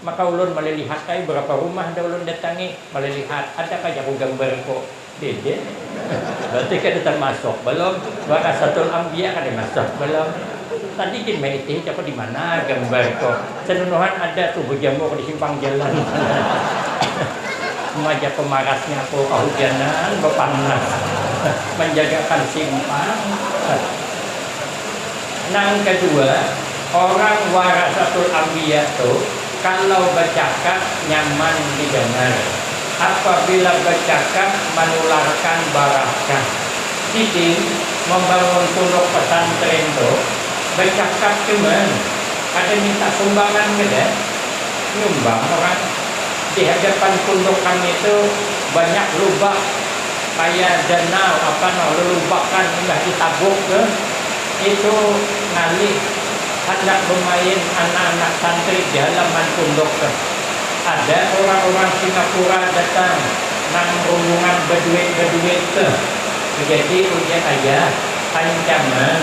Maka ulun melihat kai berapa rumah ada ulun datangi, melihat ada kaya aku gambar kok dede. Berarti kada termasuk belum warasatul anbiya kada masuk belum. Tadi kin maiti apa di mana gambar kok senunuhan ada tuh berjamur di simpang jalan. Maja pemarasnya aku kehujanan bepanas menjagakan simpan. Yang kedua, orang warasatul anbiya itu kalau bercakap nyaman didengar. Apabila bercakap menularkan barakah. Jadi membangun pondok pesantren itu bercakap cuman ada minta sumbangan gede, nyumbang orang. Di hadapan pondok kami itu banyak lubang kayak danau lubakan udah ditabuk ke itu ngali hendak bermain anak-anak santri di halaman pondok ke. Ada orang-orang Singapura datang nang rombongan berduit ke. Jadi ujian aja ancaman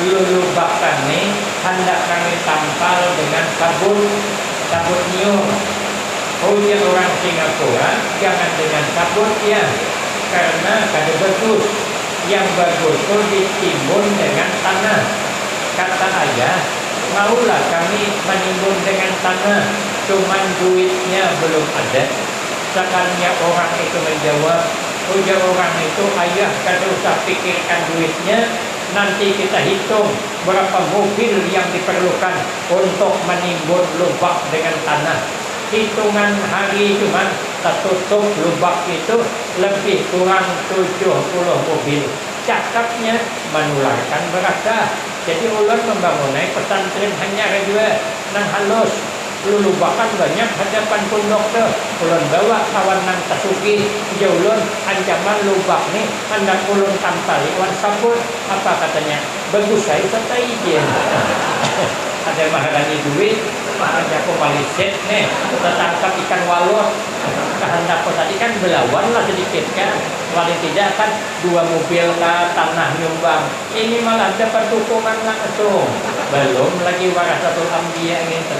lulubakan nih hendak kami tampal dengan sabun nyur. Ujian orang Singapura jangan dengan sabun ya, karena kada bagus. Yang bagus itu ditimbun dengan tanah. Kata ayah, maulah kami menimbun dengan tanah, cuman duitnya belum ada. Sekalinya orang itu menjawab, ujar orang itu, ayah kada usah pikirkan duitnya, nanti kita hitung berapa mobil yang diperlukan untuk menimbun lubang dengan tanah. Hitungan hari cuma tertutup lubang itu lebih kurang 70 mobil. Cakapnya menularkan berkah. Jadi ulun membangunai pesantren hanya dua nang halus. Lulubakan banyak hadapan pondok tu. Ulun bawa kawan nang tasuki ulun ancaman lubak ni hendak ulun tampali wan sabun. Apa katanya? Bagus saya serta izin. Ada mahalani duit, ada aku maliset nih, tertangkap ikan walus. Kehendak aku tadi kan belawan lah sedikit kan, paling tidak kan 2 mobil ke tanah nyumbang. Ini malah dapat dukungan langsung, belum lagi warasatul anbiya gitu.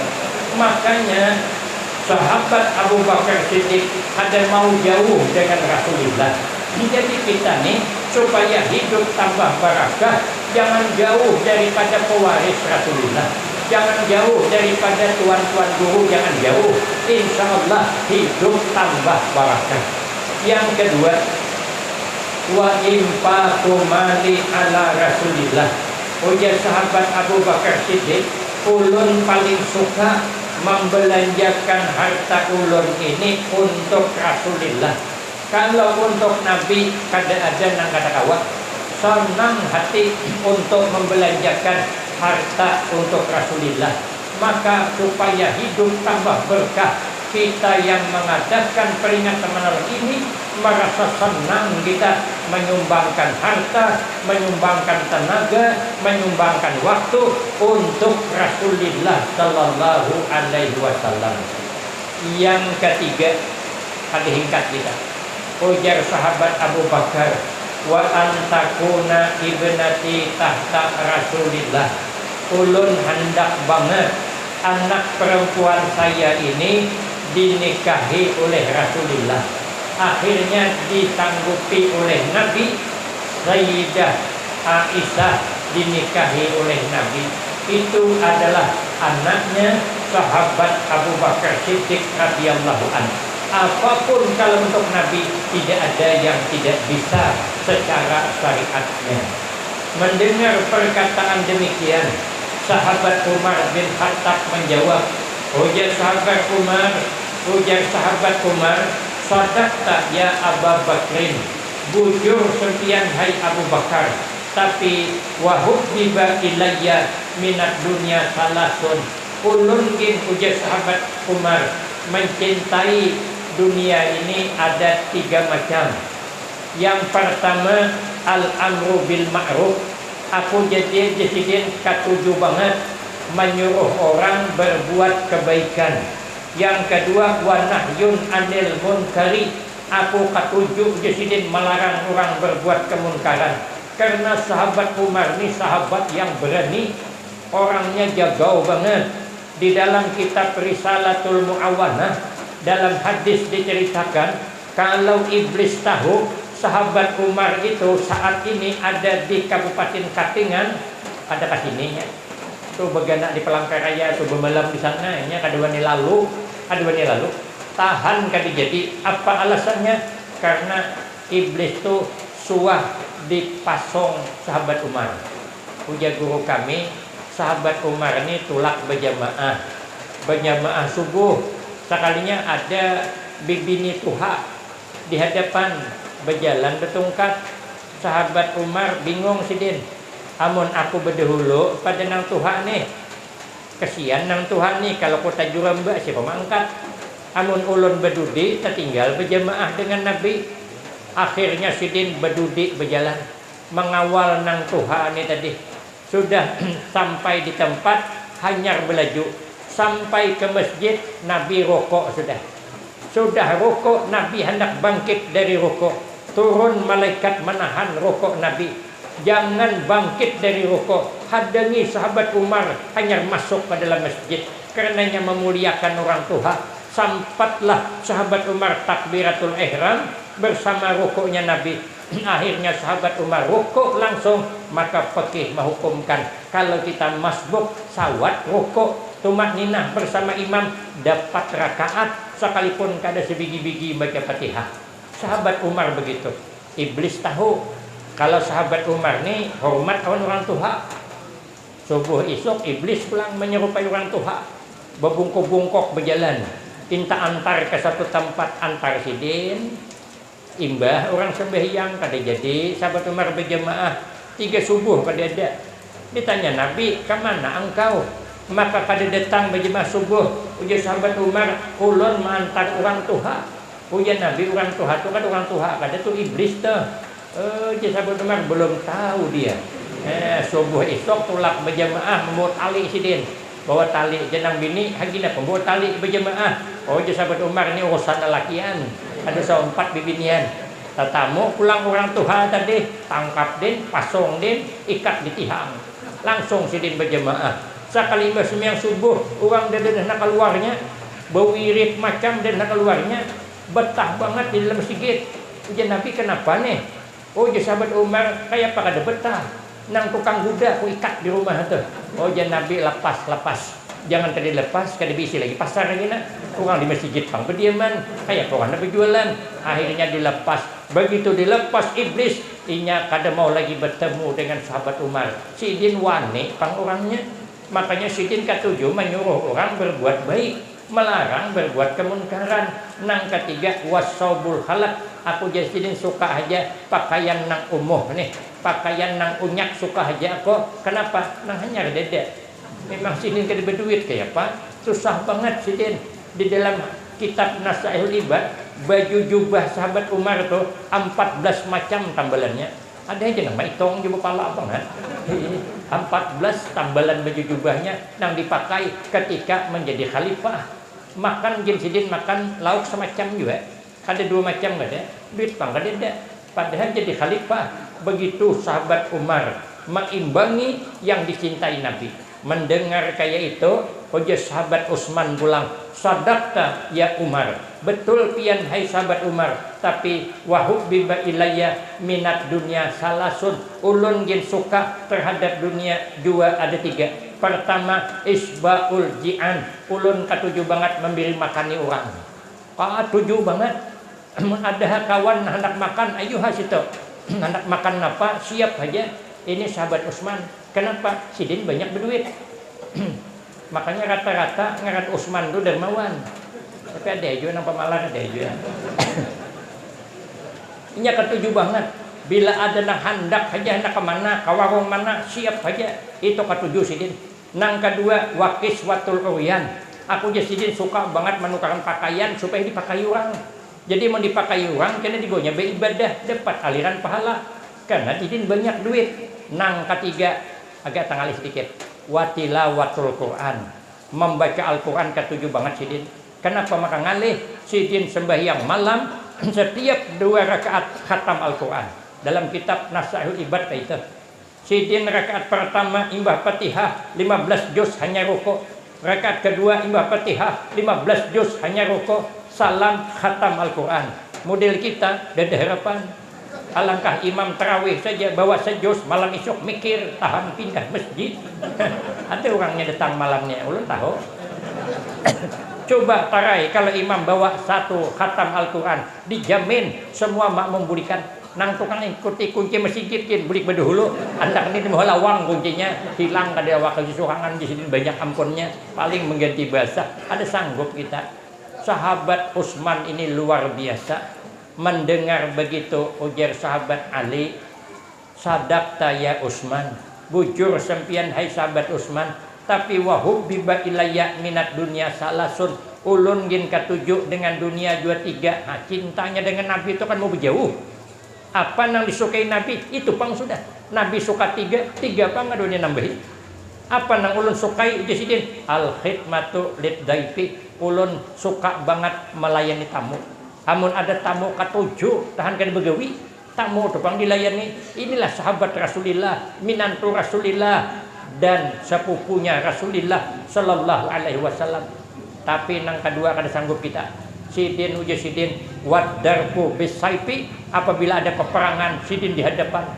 Makanya sahabat Abu Bakar Siddiq ada mau jauh dengan Rasulullah. Jadi kita nih supaya hidup tambah barakah, jangan jauh daripada pewaris Rasulullah. Jangan jauh daripada tuan-tuan guru, jangan jauh. Insya Allah hidup tambah barakah. Yang kedua, wa infaqu mali ala Rasulillah. Ujar sahabat Abu Bakar Siddiq, ulun paling suka membelanjakan harta ulun ini untuk Rasulillah. Kalau untuk Nabi kada ada nang kata kawat, senang hati untuk membelanjakan harta untuk Rasulullah. Maka supaya hidup tambah berkah, kita yang mengadakan peringatan malam ini merasa senang kita menyumbangkan harta, menyumbangkan tenaga, menyumbangkan waktu untuk Rasulullah sallallahu alaihi wasallam. Yang ketiga, ada hingkat kita. Ujar sahabat Abu Bakar, wa antakuna ibnati tahta Rasulillah. Ulun hendak banget anak perempuan saya ini dinikahi oleh Rasulullah. Akhirnya ditanggupi oleh Nabi. Sayyidah Aisyah dinikahi oleh Nabi. Itu adalah anaknya sahabat Abu Bakar Siddiq radhiyallahu anhu. Apapun kalau untuk Nabi tidak ada yang tidak bisa secara syariatnya. Mendengar perkataan demikian, sahabat Umar bin Khattab menjawab, ujar sahabat Umar, sadaqta ya Abu Bakrin, bujur sekian hai Abu Bakar, tapi wahubbiba ilayya minat dunia salasun. Ulun kin, ujar sahabat Umar, mencintai dunia ini ada 3 macam. Yang pertama, al-amru bil ma'ruf. Aku jadi ketujuh banget menyuruh orang berbuat kebaikan. Yang kedua, wa nahyun anil munkari. Aku ketujuh jadi melarang orang berbuat kemunkaran. Karena sahabat Umar ini sahabat yang berani, orangnya jago banget. Di dalam kitab Risalatul Mu'awanah, dalam hadis diceritakan kalau iblis tahu sahabat Umar itu saat ini ada di Kabupaten Katingan, ada kasininya. Tuh beganak di Palangkaraya, tuh bermalam di sana, nya kadua ni lalu. tahan kali jadi. Apa alasannya? Karena iblis tuh suah dipasong sahabat Umar. Ujar guru kami, sahabat Umar ini tulak berjamaah subuh. Sekalinya ada bibini tuha di hadapan berjalan bertungkat. Sahabat Umar bingung sidin. Amun aku berdahulu pada nang tuha nih. Kesian nang tuha nih kalau kota juramba siapa mangkat. Amun ulun berdudi tertinggal berjamaah dengan Nabi. Akhirnya sidin berdudi berjalan mengawal nang tuha nih tadi. Sudah sampai di tempat hanyar belaju. Sampai ke masjid Nabi rokok sudah rokok Nabi hendak bangkit dari rokok. Turun malaikat menahan rokok Nabi. Jangan bangkit dari rokok. Hadangi sahabat Umar hanya masuk ke dalam masjid. Karenanya memuliakan orang tua. Sampatlah sahabat Umar takbiratul ihram bersama rokoknya Nabi. Akhirnya sahabat Umar rokok langsung. Maka fikih menghukumkan kalau kita masbuk sawat rokok tumak ninah bersama imam dapat rakaat sekalipun kada sebiji-biji baca Fatihah. Sahabat Umar begitu. Iblis tahu kalau sahabat Umar ni hormat kawan orang tua. Subuh esok iblis pulang menyerupai orang tua. Berbungkuk-bungkuk berjalan. Minta antar ke satu tempat antar sidin. Imbah orang sembahyang kada jadi. Sahabat Umar berjamaah 3 subuh kada ada. Ditanya Nabi, "Kemana engkau?" Maka kada datang berjamaah subuh. Ujar sahabat Umar, "Ulun mengantar orang tua." Ujar Nabi, orang tua tu kan orang tua kada tu iblis tu. Ujar sahabat Umar belum tahu dia. Subuh esok tulak berjamaah membawa tali sidin. Bawa tali jenang bini hagina pembawa tali berjamaah. Ujar sahabat Umar ni urusan lelakian. Ada 4 bibinian. Tatamu pulang orang tua tadi tangkap din, pasong din, ikat di tihang. Langsung sidin berjamaah. Sekali sembahyang subuh orang dah nak keluarnya, berwirid macam dan nak keluarnya, betah banget di dalam masjid. Ujar Nabi kenapa nih? Ujar sahabat Umar kayak apa kada betah? Nang tukang kuda ku ikat di rumah tu. Ujar Nabi lepas. Jangan tadi lepas, kada bisi lagi pasar lagi nak. Orang di masjid pang berdiaman, kayak orang nak berjualan. Akhirnya dilepas. Begitu dilepas iblis, inya kada mau lagi bertemu dengan sahabat Umar. Sidin wani pang orangnya. Makanya sidin ketujuh menyuruh orang berbuat baik, melarang berbuat kemunkaran. Nang ketiga wasaubul halak. Aku jadi sidin suka aja pakaian nang umuh nih, pakaian nang unyak suka aja aku. Kenapa? Nang hanya dede. Memang sidin kada berduit kayak apa? Susah banget sidin. Di dalam kitab Nasaihul Ibad, baju jubah sahabat Umar tuh 14 macam tambalannya. Ada aja nang maitong juga pala banget. 14 tambalan baju jubahnya yang dipakai ketika menjadi khalifah. Makan jinsidin makan lauk semacam juga. Ada 2 macam enggak ada. Duit pang kada ada. Padahal jadi khalifah. Begitu sahabat Umar mengimbangi yang dicintai Nabi. Mendengar kayak itu, ujar sahabat Utsman pulang, "Sadaqta ya Umar." Betul pian hai sahabat Umar, tapi wahubbiba ilayya minat dunia salasun. Ulun gin suka terhadap dunia 2 ada 3. Pertama isbaul ji'an. Ulun katuju banget memberi makani orang. Katuju banget. Ada kawan hendak makan, ayo hasito. Hendak makan apa? Siap aja. Ini sahabat Utsman. Kenapa? Sidin banyak berduit. Makanya rata-rata ngaran Utsman itu dermawan. Tapi ada juga nang pemalar ada juga. Ini ketujuh banget. Bila ada nak hendak aja nak kemana, ke warung mana, siap aja. Itu ketujuh sidin. Nang kedua wakis watul urian. Aku jadi sidin suka banget menukarkan pakaian supaya dipakai orang. Jadi mau dipakai orang kena digonya beribadah dapat aliran pahala. Karena sidin banyak duit. Nang ketiga agak tanggalih sedikit. Watilawatul Quran. Membaca Al-Quran ketujuh banget sidin. Kenapa maka ngalih? Sidin sembahyang malam setiap 2 rakaat khatam Al-Quran. Dalam kitab Nasaihul Ibad itu. Sidin rakaat pertama imbah Fatihah 15 juz hanya rukuk. Rakaat kedua imbah Fatihah 15 juz hanya rukuk. Salam khatam Al-Quran. Model kita ada harapan. Alangkah imam tarawih saja bawa sejus malam esok mikir tahan pindah masjid. Ada orangnya datang malamnya, ulun tahu. Coba tarai kalau imam bawa satu khatam Al-Quran, dijamin semua makmum bulikan. Nang tukang ikuti kunci masjid kin bulik bedahulu. Anak ini mau lawang kuncinya hilang kada wakil sukangan di sini banyak ampunnya. Paling mengganti bahasa. Ada sanggup kita. Sahabat Utsman ini luar biasa. Mendengar begitu ujar sahabat Ali, sadaqta ya Utsman. Bujur sempian hai sahabat Utsman. Tapi wahub biba ilayya minat dunia salasun. Ulun gin katujuh dengan dunia 23. Nah, cintanya dengan Nabi itu kan mau berjauh. Apa yang disukai Nabi itu pang sudah. Nabi suka tiga pang dunia nambahin. Apa yang ulun sukai disidin al khidmatu lid daifi. Ulun suka banget melayani tamu. Amun ada tamu katujuh tahan kan begawi, tamu tepang dilayani. Inilah sahabat Rasulullah, minantu Rasulullah dan sepupunya Rasulullah sallallahu alaihi wasallam. Tapi nang kedua kada sanggup kita. Sidin uja sidin wadarku bisaifi, apabila ada peperangan sidin di hadapan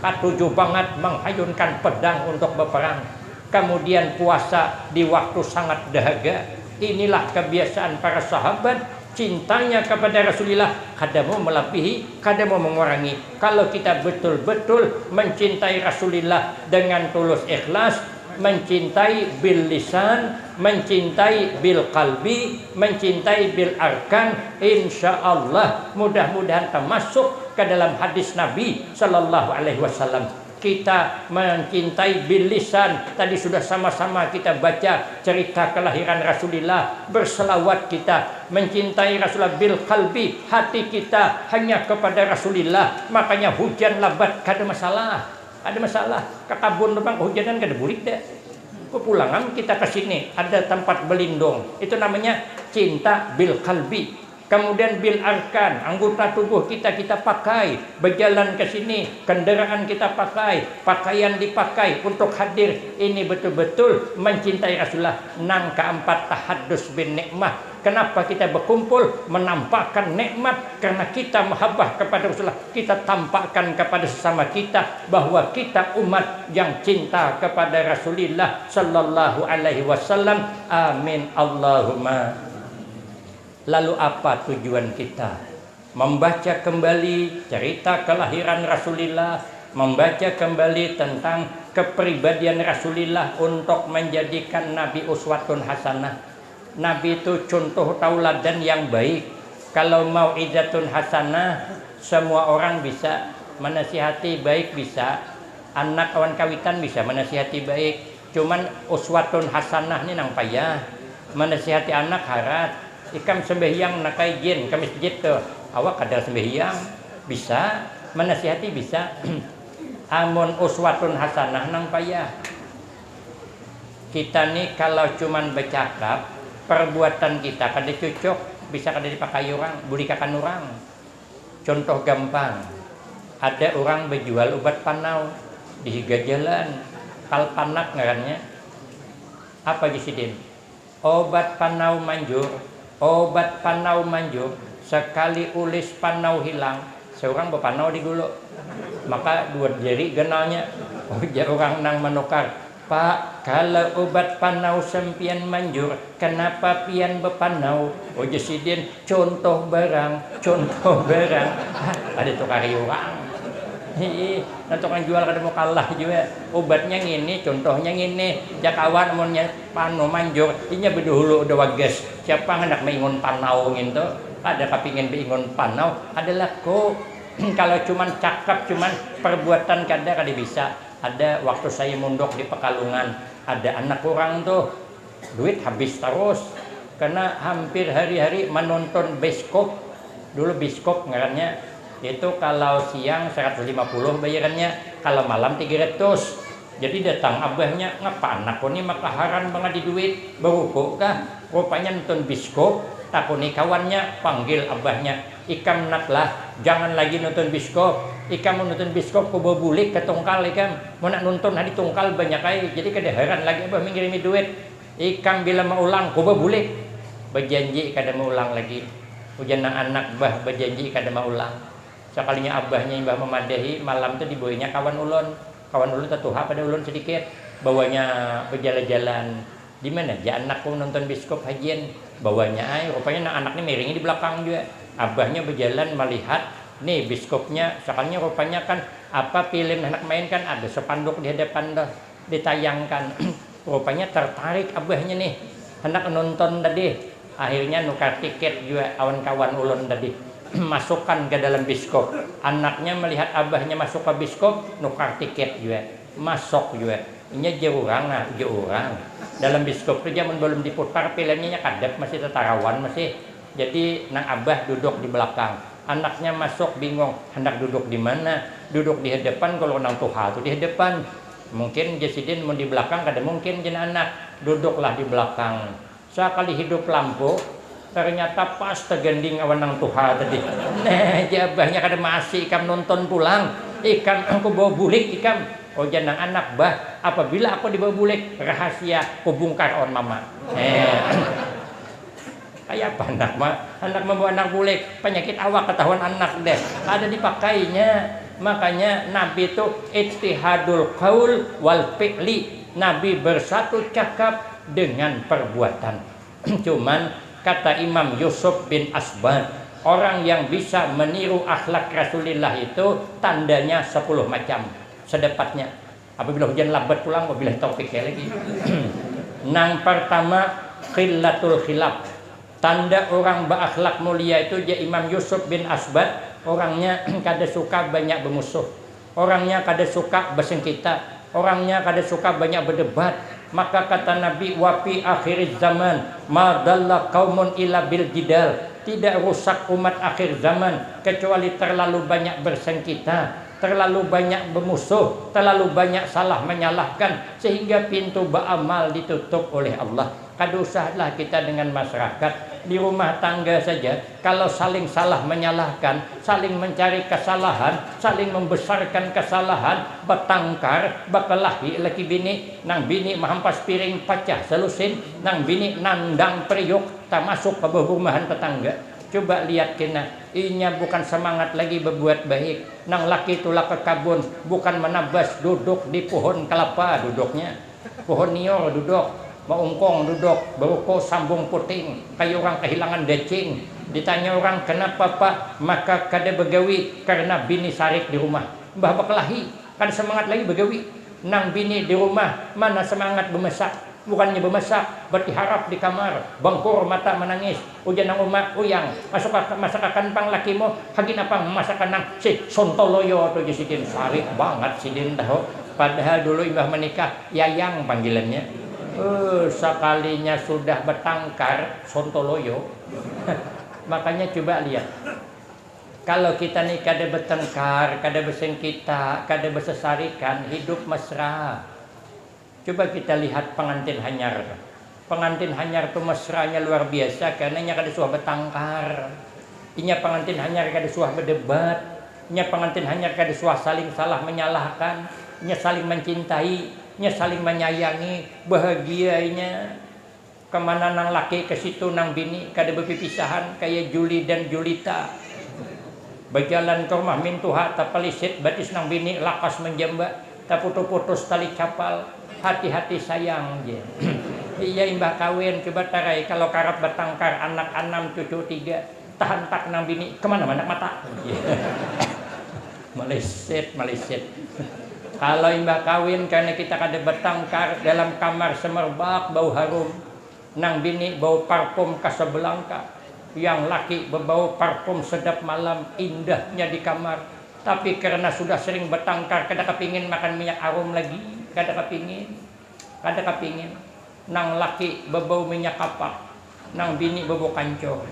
katujuh banget menghayunkan pedang untuk berperang. Kemudian puasa di waktu sangat dahaga. Inilah kebiasaan para sahabat, cintanya kepada Rasulullah kada mau melebihi, kada mau mengurangi. Kalau kita betul-betul mencintai Rasulullah dengan tulus ikhlas, mencintai bil lisan, mencintai bil qalbi, mencintai bil arkan, insyaallah mudah-mudahan termasuk ke dalam hadis Nabi sallallahu alaihi wasallam. Kita mencintai bil lisan, tadi sudah sama-sama kita baca cerita kelahiran Rasulullah, berselawat kita, mencintai Rasulullah bil qalbi, hati kita hanya kepada Rasulullah, makanya hujan lebat kada masalah. Ada masalah, ke kabun memang kehujanan kada bulik deh. Kepulangan kita ke sini ada tempat berlindung. Itu namanya cinta bil qalbi. Kemudian bil arkan, anggota tubuh kita pakai, berjalan ke sini, kendaraan kita pakai, pakaian dipakai untuk hadir. Ini betul-betul mencintai Rasulullah. Nang keempat tahaddus bin nikmah. Kenapa kita berkumpul menampakkan nikmat? Karena kita mahabbah kepada Rasulullah. Kita tampakkan kepada sesama kita bahwa kita umat yang cinta kepada Rasulullah sallallahu alaihi wasallam. Amin Allahumma. Lalu apa tujuan kita? Membaca kembali cerita kelahiran Rasulullah, membaca kembali tentang kepribadian Rasulullah untuk menjadikan Nabi uswatun hasanah. Nabi itu contoh tauladan yang baik. Kalau mau izatun hasanah, semua orang bisa menasihati baik, bisa. Anak kawan kawitan bisa menasihati baik. Cuman uswatun hasanah ini nang payah. Menasihati anak harat. Ikam sembahyang nakai jin ke masjid tuh. Awak kadal sembahyang bisa, menasihati bisa. Amun uswatun hasanah nang payah. Kita nih kalau cuman bercakap, perbuatan kita kada cocok, bisa kada dipakai orang, bulikakan orang. Contoh gampang, ada orang berjual obat panau di higa jalan, kalpanak ngarannya. Apa disidin? Obat panau manjur, obat panau manjur. Sekali ulis panau hilang, seorang berpanau di gulu. Maka dua jari genalnya. Oh, orang nang menukar. Pak, kalau obat panau sempian manjur, kenapa pian bepanau? Oh jesidin, contoh barang, contoh barang. Ada tukari orang. Nah tukang jual kada mau kalah juga. Obatnya ngini, contohnya ngini. Jakawan amunnya panau manjur, inya bedahulu udah wages. Siapa hendak mengingun panau gitu? Ada kepingin mengingun panau, adalah kok. Kalau cuman cakap, cuman perbuatan kada bisa. Ada waktu saya mondok di Pekalongan, ada anak orang tuh duit habis terus karena hampir hari-hari menonton bioskop. Dulu bioskop ngarannya itu kalau siang 150 bayarannya, kalau malam 300. Jadi datang abahnya, ngapa anakku ini makaharan banget di duit, baru kah? Rupanya nonton bioskop, takuni kawannya, panggil abahnya, ikam naklah, jangan lagi nonton bioskop. Ikam mau nonton bioskop kau bawa bulik ke tungkal ikam mau nak nonton hari tungkal banyak kali jadi kada heran lagi abah mengirimi duit. Ikam bila mau ulang kau bawa bulik berjanji kada mau ulang lagi. Ujian anak bah berjanji kada mau ulang. Sekalinya abahnya yang bah memadahi malam tu dibawanya kawan ulun tetuha pada ulun sedikit bawanya berjalan-jalan di mana aja anakku nonton bioskop hajian bawanya air. Rupanya anaknya miringnya di belakang juga. Abahnya berjalan melihat, nih biskopnya, soalnya rupanya kan apa film anak main kan ada sepanduk di hadapan dah ditayangkan. Rupanya tertarik abahnya nih, hendak nonton tadi. Akhirnya nukar tiket juga kawan-kawan ulun tadi. Masukkan ke dalam biskop. Anaknya melihat abahnya masuk ke biskop, nukar tiket juga. Masuk juga. Ini jurang, jurang. Dalam biskop itu zaman belum diputar filmnya kadep masih tetarawan masih. Jadi nang abah duduk di belakang. Anaknya masuk bingung, hendak duduk di mana? Duduk di hadapan, kalau nang tuha itu di hadapan. Mungkin Jasidin mau di belakang, kada mungkin jen anak. Duduklah di belakang. Sekali hidup lampu, ternyata pas tergending awan nang tuha tadi. Nah, jabahnya kada masih ikam nonton pulang. Ikam aku bawa bulik ikam. Oh jangan anak bah, apabila aku dibawa bulik, rahasia aku bongkar on mama. Kayak apa anak mah? Anak membawa anak bulik, penyakit awak ketahuan anak deh. Ada dipakainya. Makanya Nabi itu ittihadul qaul wal fi'li. Nabi bersatu cakap dengan perbuatan. Cuman kata Imam Yusuf bin Asbad, orang yang bisa meniru akhlak Rasulullah itu tandanya 10 macam. Sedapatnya apabila hujan lambat pulang, wabillahi taufik lagi. Nang pertama khillatul khilaf. Tanda orang berakhlak mulia itu ya Imam Yusuf bin Asbad, orangnya kada suka banyak bermusuh. Orangnya kada suka bersengketa. Orangnya kada suka banyak berdebat. Maka kata Nabi, wa fi akhir zaman ma dalla qaumun illa bil jidal. Tidak rusak umat akhir zaman kecuali terlalu banyak bersengketa, terlalu banyak bermusuh, terlalu banyak salah menyalahkan sehingga pintu beramal ditutup oleh Allah. Kada usahlah kita dengan masyarakat di rumah tangga saja, kalau saling salah menyalahkan, saling mencari kesalahan, saling membesarkan kesalahan, bertangkar, berkelahi laki bini, nang bini mahampas piring pecah selusin, nang bini nandang periuk, tak masuk ke rumahan tetangga. Coba lihat kena, inya bukan semangat lagi berbuat baik. Nang laki tulah ke kabun, bukan menabas, duduk di pohon kelapa duduknya, pohon nior duduk. Maungkong duduk, beruko sambung puting, kayak orang kehilangan decing. Ditanya orang kenapa pak, maka kada begawi karena bini sarik di rumah. Mbah berkelahi, kada semangat lagi begawi. Nang bini di rumah, mana semangat bermasak. Bukannya bermasak, berharap di kamar, bangkur mata menangis. Ujan nang umak uyang, masakan pang lakimu, hagin apa masakan nang si sontoloyo atau Jasidin sarik banget sidin tahu. Padahal dulu imbah menikah, yayang panggilannya. Sekalinya sudah bertangkar sontoloyo. Makanya coba lihat, kalau kita nih kada bertengkar, kada bersengketa, kada bersesarikan, hidup mesra. Coba kita lihat pengantin hanyar. Pengantin hanyar itu mesranya luar biasa karena nya kada suah bertangkar. Inya pengantin hanyar kada suah berdebat. Nya pengantin hanyar kada suah saling salah menyalahkan. Nya saling mencintai. Nya saling menyayangi, bahagianya. Kemana nang laki ke situ nang bini, kada berpipisahan kayak Juli dan Julita. Berjalan ke rumah mintuha tapalisit batis nang bini lakas menjamba, tak putus-putus tali capal. Hati-hati sayang je. Iya imbah kawin coba tarai kalau karap bertangkar anak 6 cucu 3 tahan tak nang bini kemana-mana mata. Maleset. Kalau imbah kawin karena kita kada bertangkar dalam kamar semerbak bau harum, nang bini bau parfum Casablanca, yang laki berbau parfum sedap malam indahnya di kamar. Tapi karena sudah sering bertangkar kada kepingin makan minyak harum lagi, kada kepingin. Nang laki berbau minyak kapak, nang bini berbau kancor.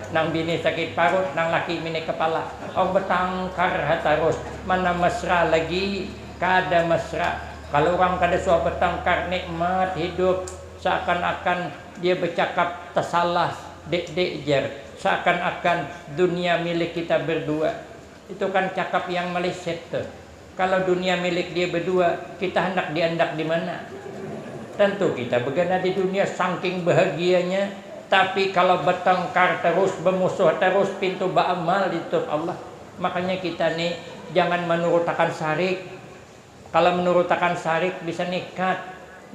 Nang bini sakit parut, nang laki minyak kepala. Oh bertangkar terus, mana mesra lagi, kada mesra. Kalau orang kada suah bertangkar nikmat hidup, seakan-akan dia bercakap tersalah, dek jer, seakan-akan dunia milik kita berdua. Itu kan cakap yang meleset tuh. Kalau dunia milik dia berdua, kita hendak diandak di mana? Tentu kita begana di dunia saking bahagianya. Tapi kalau bertengkar terus, bermusuh terus, pintu beramal ditutup Allah. Makanya kita nih jangan menurutakan syarik. Kalau menurutakan syarik bisa nikat.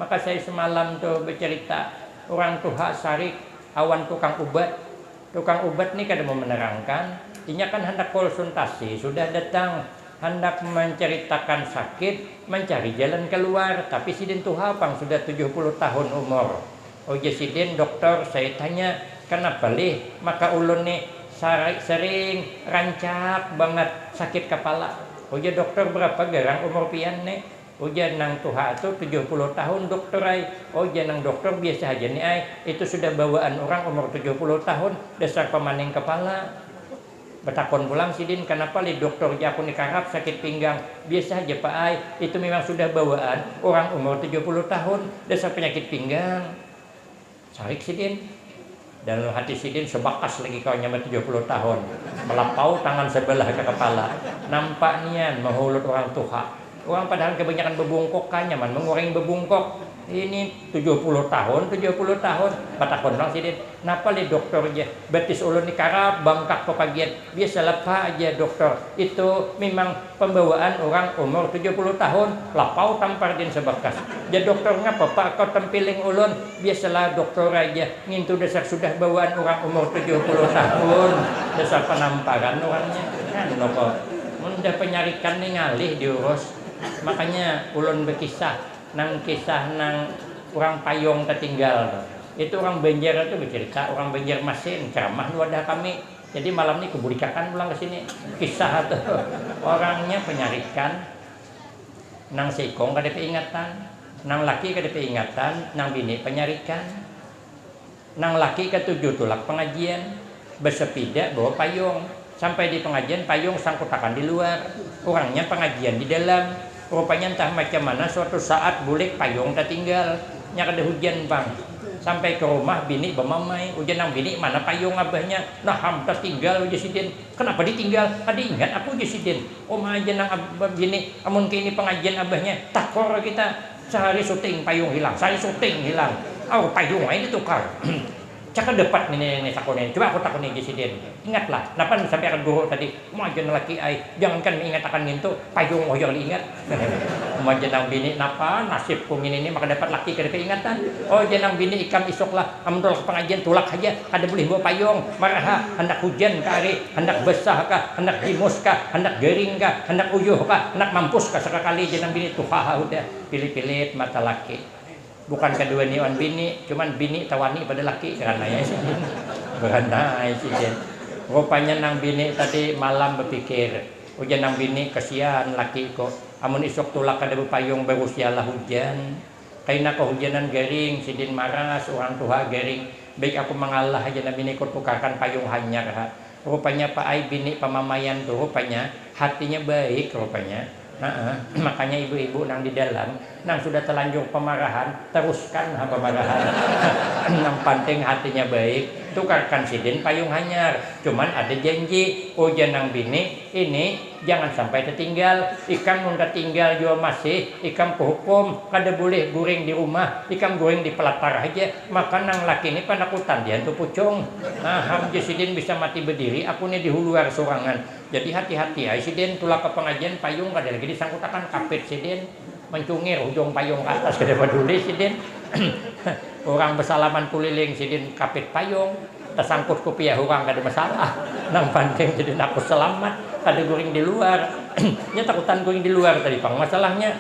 Maka saya semalam tuh bercerita, orang tua sarik awan tukang ubat nih kada mau menerangkan, inya kan hendak konsultasi, sudah datang hendak menceritakan sakit, mencari jalan keluar, tapi sidin tuha pang sudah 70 tahun umur. Oh ya sidin dokter, saya tanya kenapa lih, maka ulun nih sering rancak banget sakit kepala. Oh ya dokter berapa garang umur pian nih? Oh ya nang tuha itu 70 tahun dokter ay. Oh ya nang dokter biasa aja nih ay. Itu sudah bawaan orang umur 70 tahun dasar pemaning kepala. Betakon pulang sidin kenapa li dokter ya aku nikarap sakit pinggang. Biasa aja Pak ay. Itu memang sudah bawaan orang umur 70 tahun dasar penyakit pinggang. Sarik sidin. Dan hati sidin sebakas lagi kau nyampe 70 tahun. Melapau tangan sebelah ke kepala. Nampak nian menghulut orang tuha. Orang padahal kebanyakan bebungkok kan nyaman mengurangi bebungkok. Ini 70 tahun. Batakon orang sidin. Napa li dokter aja betis ulun ni karab bangkak kepagian. Biasa lepa aja dokter. Itu memang pembawaan orang umur 70 tahun. Lapau tampar din sebakas. Ya dokter ngapa pak kau tempiling ulun. Biasalah dokter aja ngintu dasar sudah bawaan orang umur 70 tahun. Dasar penamparan orangnya. Kan kok. Mudah penyarikan nih ngalih diurus. Makanya ulun berkisah nang orang payung tertinggal. Itu orang Banjar itu bercerita, orang Banjar Masin ceramah lu ada kami. Jadi malam ini kebudikakan pulang ke sini. Kisah tuh orangnya penyarikan nang sikong kada peingatan, nang laki kada peingatan, nang bini penyarikan. Nang laki ketujuh tulak pengajian, bersepeda bawa payung. Sampai di pengajian payung sangkutakan di luar, orangnya pengajian di dalam. Rupanya entah macam mana suatu saat bulik payung tertinggal, nyak ada hujan bang. Sampai ke rumah bini bermamai, hujan nang bini mana payung abahnya, nah ham tertinggal uji sidin. Kenapa ditinggal? Tadi ingat aku uji sidin. Aja nang abah bini, amun kini pengajian abahnya, takor kita sehari syuting payung hilang, sehari syuting hilang. Oh payung ini tukar. Cakap dapat nih sakonin. Coba aku takut nih Jesiden. Ingatlah, kenapa sampai akan guru tadi majan laki ai. Jangankan mengingat akan gitu, payung yang diingat. Majan nang bini napa nasib kumin ini maka dapat laki kada keingatan. Oh jenang bini ikam isoklah amdol ke pengajian tulak aja kada boleh bawa payung. Marah hendak hujan ka ari, hendak besah ka, hendak himus ka, hendak gering ka, hendak uyuh ka, hendak mampus ka sekali jenang bini tuha udah pilih-pilih mata laki. Bukan kedua niwan bini, cuman bini tawani pada laki karena ya sih. Karena sih. Rupanya nang bini tadi malam berpikir, hujan nang bini kesian laki kok. Amun isok tulak kada payung berusialah hujan. Kaina kehujanan garing, sidin maras orang tua garing. Baik aku mengalah aja nang bini kok tukarkan payung hanyar. Rupanya Pak Ai bini pemamayan tuh rupanya hatinya baik rupanya. Makanya ibu-ibu nang di dalam nang sudah terlanjur pemarahan teruskan pemarahan. Nang penting hatinya baik tukarkan sidin payung hanyar. Cuman ada janji ujian nang bini ini jangan sampai tertinggal. Ikam mun tertinggal juga masih ikam kehukum kada boleh guring di rumah, ikam guring di pelatar aja. Maka nang laki ini panakutan dia tuh pucung. Ham sidin bisa mati berdiri aku nih di huluar sorangan. Jadi hati-hati ay sidin tulak ke pengajian payung kada lagi disangkutakan kapit sidin mencungir ujung payung ke atas kada peduli sidin. Orang bersalaman kuliling sidin kapit payung tersangkut kopiah orang kada masalah. Nang penting sidin aku selamat kada guring di luar. Nya takutan guring di luar tadi pang masalahnya.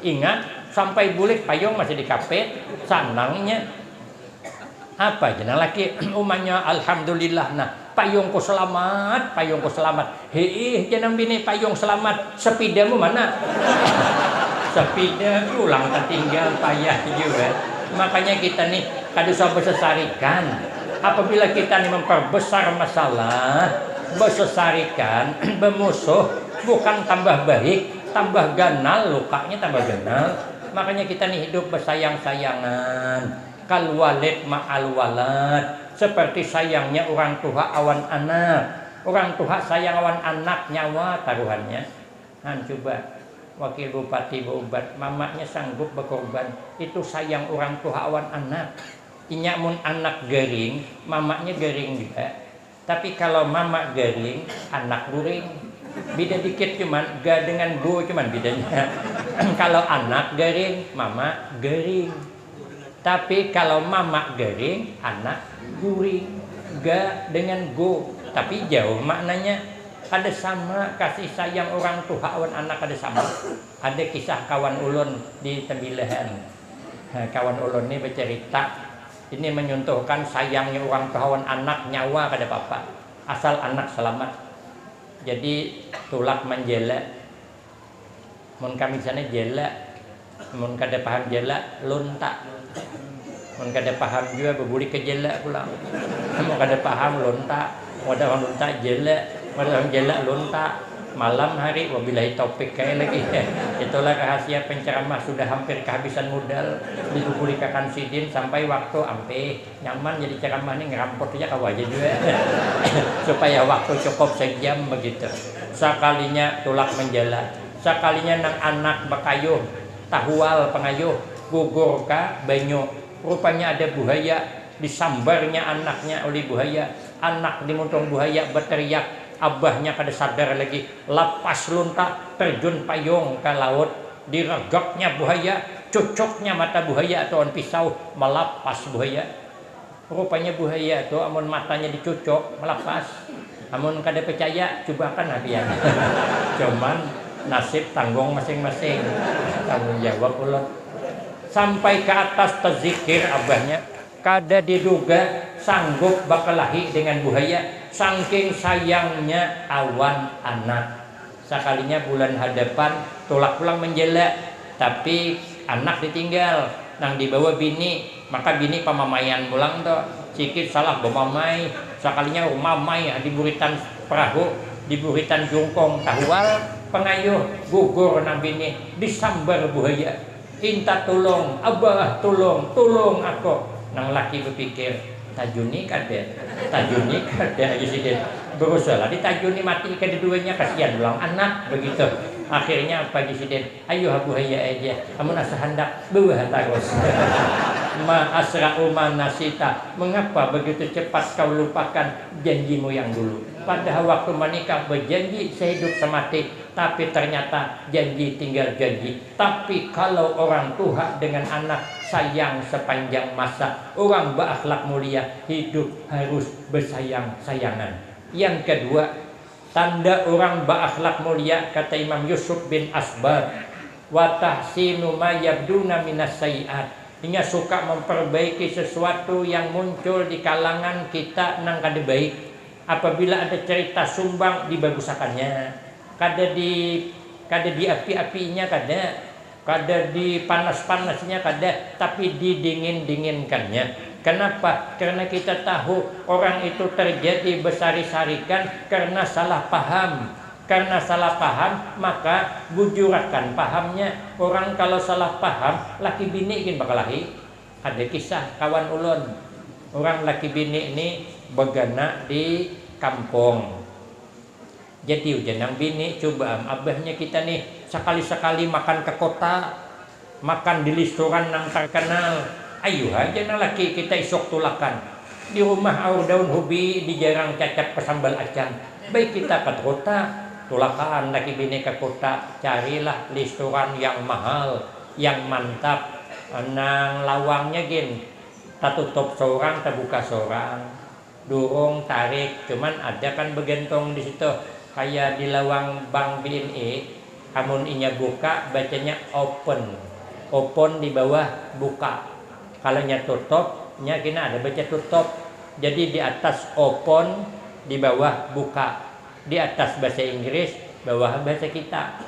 Ingat sampai bulik payung masih di kapit sanangnya apa jenang laki umanya alhamdulillah nah payungku selamat hei jenang bini payung selamat sepidamu mana sepida pulang tertinggal payah juga. Makanya kita nih kada usah bersesarikan apabila kita nih memperbesar masalah bersesarikan bermusuh bukan tambah baik tambah ganal lukanya tambah ganal. Makanya kita nih hidup bersayang-sayangan kal walid ma'al walad, seperti sayangnya orang tua awan anak. Orang tua sayang awan anak nyawa taruhannya. Coba wakil bupati berobat, mamanya sanggup berkorban. Itu sayang orang tua awan anak. Inyamun anak garing, mamanya garing juga. Tapi kalau mama garing, anak guring. Beda dikit cuman, ga dengan go cuman bedanya. Kalau anak garing, mama garing. Tapi kalau mama gering, anak gurih. Ga dengan go, tapi jauh maknanya. Ada sama kasih sayang orang tua awan anak ada sama. Ada kisah kawan ulun di Tembilahan. Nah, kawan ulun ini bercerita. Ini menyuntuhkan sayangnya orang tua awan anak nyawa pada papa. Asal anak selamat. Jadi tulak menjela. Mun kami sana jela. Mun kada paham jela lontak. Mun kada paham juga berbuli ke jela pulang. Mun kada paham lontak. Wadah orang lontak jela. Wadah orang jela lontak. Malam hari wabillahi taufik kayak lagi. Itulah rahasia penceramah, sudah hampir kehabisan modal dipublikakan sidin sampai waktu ampe nyaman jadi ceramah ini ngerampot aja kau aja juga. Supaya waktu cukup sejam begitu. Sekalinya tulak menjala, sekalinya nang anak bakayuh, tahual pengayuh, gugur ka banyu. Rupanya ada buaya, disambarnya anaknya oleh buaya. Anak dimuntung buaya berteriak. Abahnya kada sadar lagi, lapas luntak, terjun payung ke laut, diregaknya buaya, cucuknya mata buaya atau pisau, melapas buaya. Rupanya buaya itu amun matanya dicucuk, melapas. Amun kada percaya, cobakan hadiah. Cuman nasib tanggung masing-masing, tanggung jawab ulat. Sampai ke atas terzikir abahnya, kada diduga sanggup bakalahi dengan buaya. Saking sayangnya awan anak. Sekalinya bulan hadapan tulak pulang menjela, tapi anak ditinggal nang dibawa bini, maka bini pamamayan pulang tuh sikit salah bomamai. Sekalinya mamai diburitan perahu, diburitan jungkong tahual pengayuh gugur nang bini disambar buaya. Inta tolong, abah tolong aku. Nang laki berpikir tajuni kada aja sih dia berusaha ditajuni mati keduanya, kasihan ulang anak begitu. Akhirnya pagi siden, ayo abu haya aja kamu nasa hendak buah terus. Ma asra'u manasita, mengapa begitu cepat kau lupakan janjimu yang dulu? Padahal waktu menikah berjanji sehidup semati, tapi ternyata janji tinggal janji. Tapi kalau orang tua dengan anak sayang sepanjang masa, orang berakhlak mulia hidup harus bersayang-sayangan. Yang kedua, tanda orang berakhlak mulia kata Imam Yusuf bin Asbar, wa tahsinu ma yabduna minas sayiat. Dia suka memperbaiki sesuatu yang muncul di kalangan kita nang kada baik. Apabila ada cerita sumbang dibagusakannya, kada di api-apinya, kada di panas-panasnya, kada, tapi didingin-dinginkannya. Kenapa? Karena kita tahu orang itu terjadi besari-sarikan karena salah paham. Karena salah paham maka bujurakan pahamnya. Orang kalau salah paham laki bini ingin bakalahi. Ada kisah kawan ulun, orang laki bini ini begana di kampung. Jadi ujanang bini coba abahnya kita nih sekali-sekali makan ke kota, makan di restoran nang terkenal. Ayo aja nang laki kita isok tulakan. Di rumah aur daun hobi dijarang cacap ke sambal acan. Baik kita ke kota, tulakan laki bini ke kota, carilah restoran yang mahal, yang mantap. Nang lawangnya gin, tak tutup seorang, tak buka seorang, durung tarik, cuman ada kan begentong di situ, kayak di lawang bank BNI, amun inya buka bacanya open, open di bawah buka, kalau nya tutup, nya kena ada baca tutup, jadi di atas open, di bawah buka, di atas bahasa Inggris, bawah bahasa kita,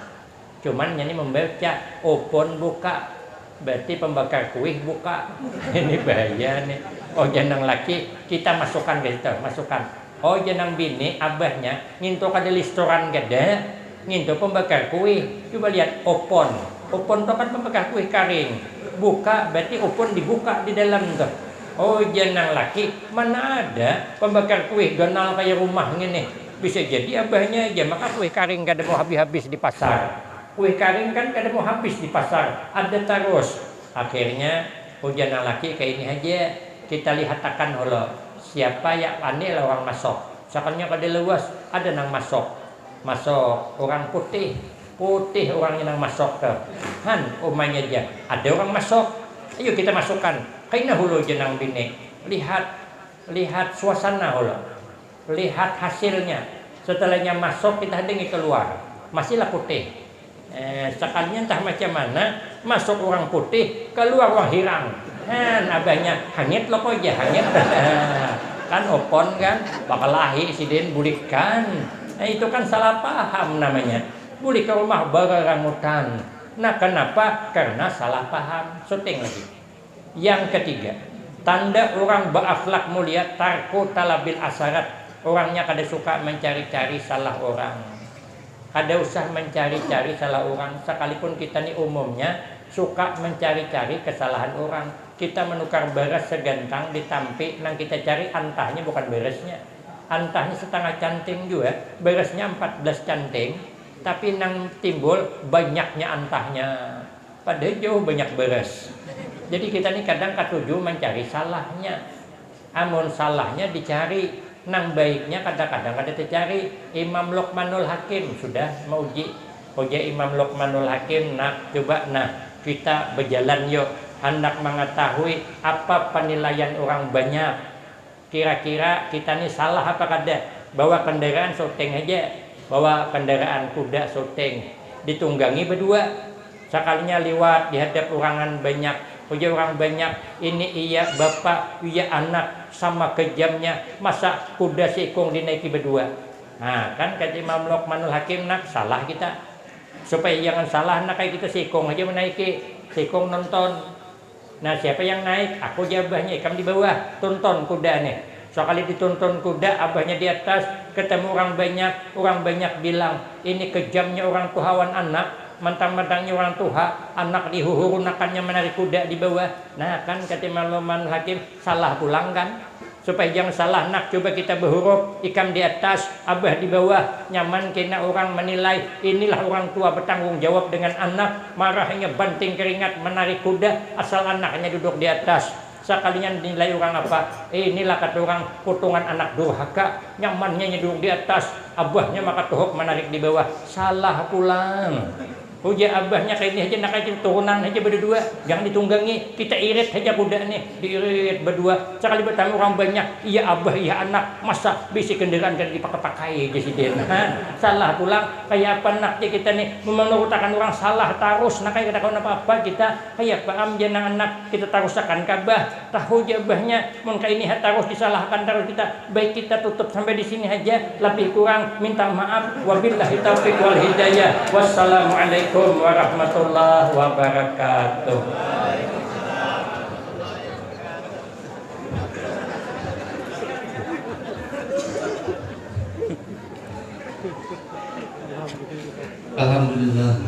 cuman ini membaca open buka. Berarti pembakar kuih buka. Ini bahaya nih. Oh janang laki kita masukkan gitu, masukkan. Oh janang bini abahnya nginto kada restoran gede, nginto pembakar kuih. Coba lihat opon. Opon itu kan pembakar kuih karing. Buka berarti opon dibuka di dalam tuh. Oh janang laki mana ada pembakar kuih donal kayak rumah gini. Bisa jadi abahnya aja maka kuih karing kada mau habis-habis di pasar. Kue karing kan kada mau habis di pasar, ada terus. Akhirnya hujan laki kayak ini aja, kita lihatakan holo siapa yang aneh lah orang masuk. Sekarangnya kada luas, ada nang masuk orang putih orangnya nang masuk tuh. Han umanya aja, ada orang masuk, ayo kita masukkan. Kaina hulu jenang bini. Lihat suasana hulu. Lihat hasilnya. Setelahnya masuk kita dengi keluar. Masihlah putih. Sekalinya entah macam mana masuk orang putih, keluar orang hirang. Abahnya hangit lo kok aja hangit. Kan opon kan bakal lahir sidin bulikan. Itu kan salah paham namanya. Bulik ke rumah barangutan. Nah kenapa? Karena salah paham. Syuting lagi. Yang ketiga, tanda orang berakhlak mulia tarku talabil asarat. Orangnya kada suka mencari-cari salah orang. Kada usah mencari-cari salah orang. Sekalipun kita ni umumnya suka mencari-cari kesalahan orang. Kita menukar beras segantang ditampi, nang kita cari antahnya bukan beresnya. Antahnya setengah canting juga, beresnya 14 canting, tapi nang timbul banyaknya antahnya. Padahal jauh banyak beres. Jadi kita ni kadang katuju mencari salahnya. Amun salahnya dicari, nang baiknya kadang-kadang ada dicari. Imam Luqmanul Hakim sudah mau uji Imam Luqmanul Hakim. Nah coba kita berjalan yuk, hendak mengetahui apa penilaian orang banyak. Kira-kira kita ni salah apa kada? Bawa kendaraan syuting aja, bawa kendaraan kuda syuting, ditunggangi berdua. Sekalinya lewat dihadap orangan banyak, orang banyak, ini iya bapak, iya anak, sama kejamnya, masa kuda sikung dinaiki berdua. Nah kan kata Imam Luqmanul Hakim, nak salah kita. Supaya jangan salah, nak kayak kita sikung aja menaiki, sikung nonton. Nah siapa yang naik? Aku jabahnya, kamu di bawah, tonton kuda nih. Sekali ditonton kuda, abahnya di atas, ketemu orang banyak bilang, ini kejamnya orang tuhawan anak. Mentang-mentangnya orang tua, anak dihuhurunakannya menarik kuda di bawah. Nah kan kata Imam Luqmanul Hakim, salah pulang kan. Supaya jangan salah, nak coba kita berhuruf, ikam di atas, abah di bawah. Nyaman kena orang menilai, inilah orang tua bertanggung jawab dengan anak. Marahnya banting keringat menarik kuda, asal anaknya duduk di atas. Sekalinya nilai orang apa? Inilah kata orang potongan anak durhaka. Nyamannya duduk di atas, abahnya maka tuhuk menarik di bawah. Salah pulang. Uja abahnya kayak ini aja, nak aja turunan aja berdua, jangan ditunggangi, kita irit aja kuda nih, diirit berdua. Sekali bertemu orang banyak, iya abah, iya anak, masa bisi kendaraan kan dipakai-pakai aja sih dia. Salah pulang, kayak apa nak kita nih menurutakan orang salah terus, nak kayak kita kawan apa-apa kita, kayak paham jenang anak kita terus akan kabah, tahu jabahnya, mun kayak ini terus disalahkan terus kita, baik kita tutup sampai di sini aja, lebih kurang minta maaf, wabillahi taufiq wal hidayah, wassalamualaikum warahmatullahi wabarakatuh. Alhamdulillah.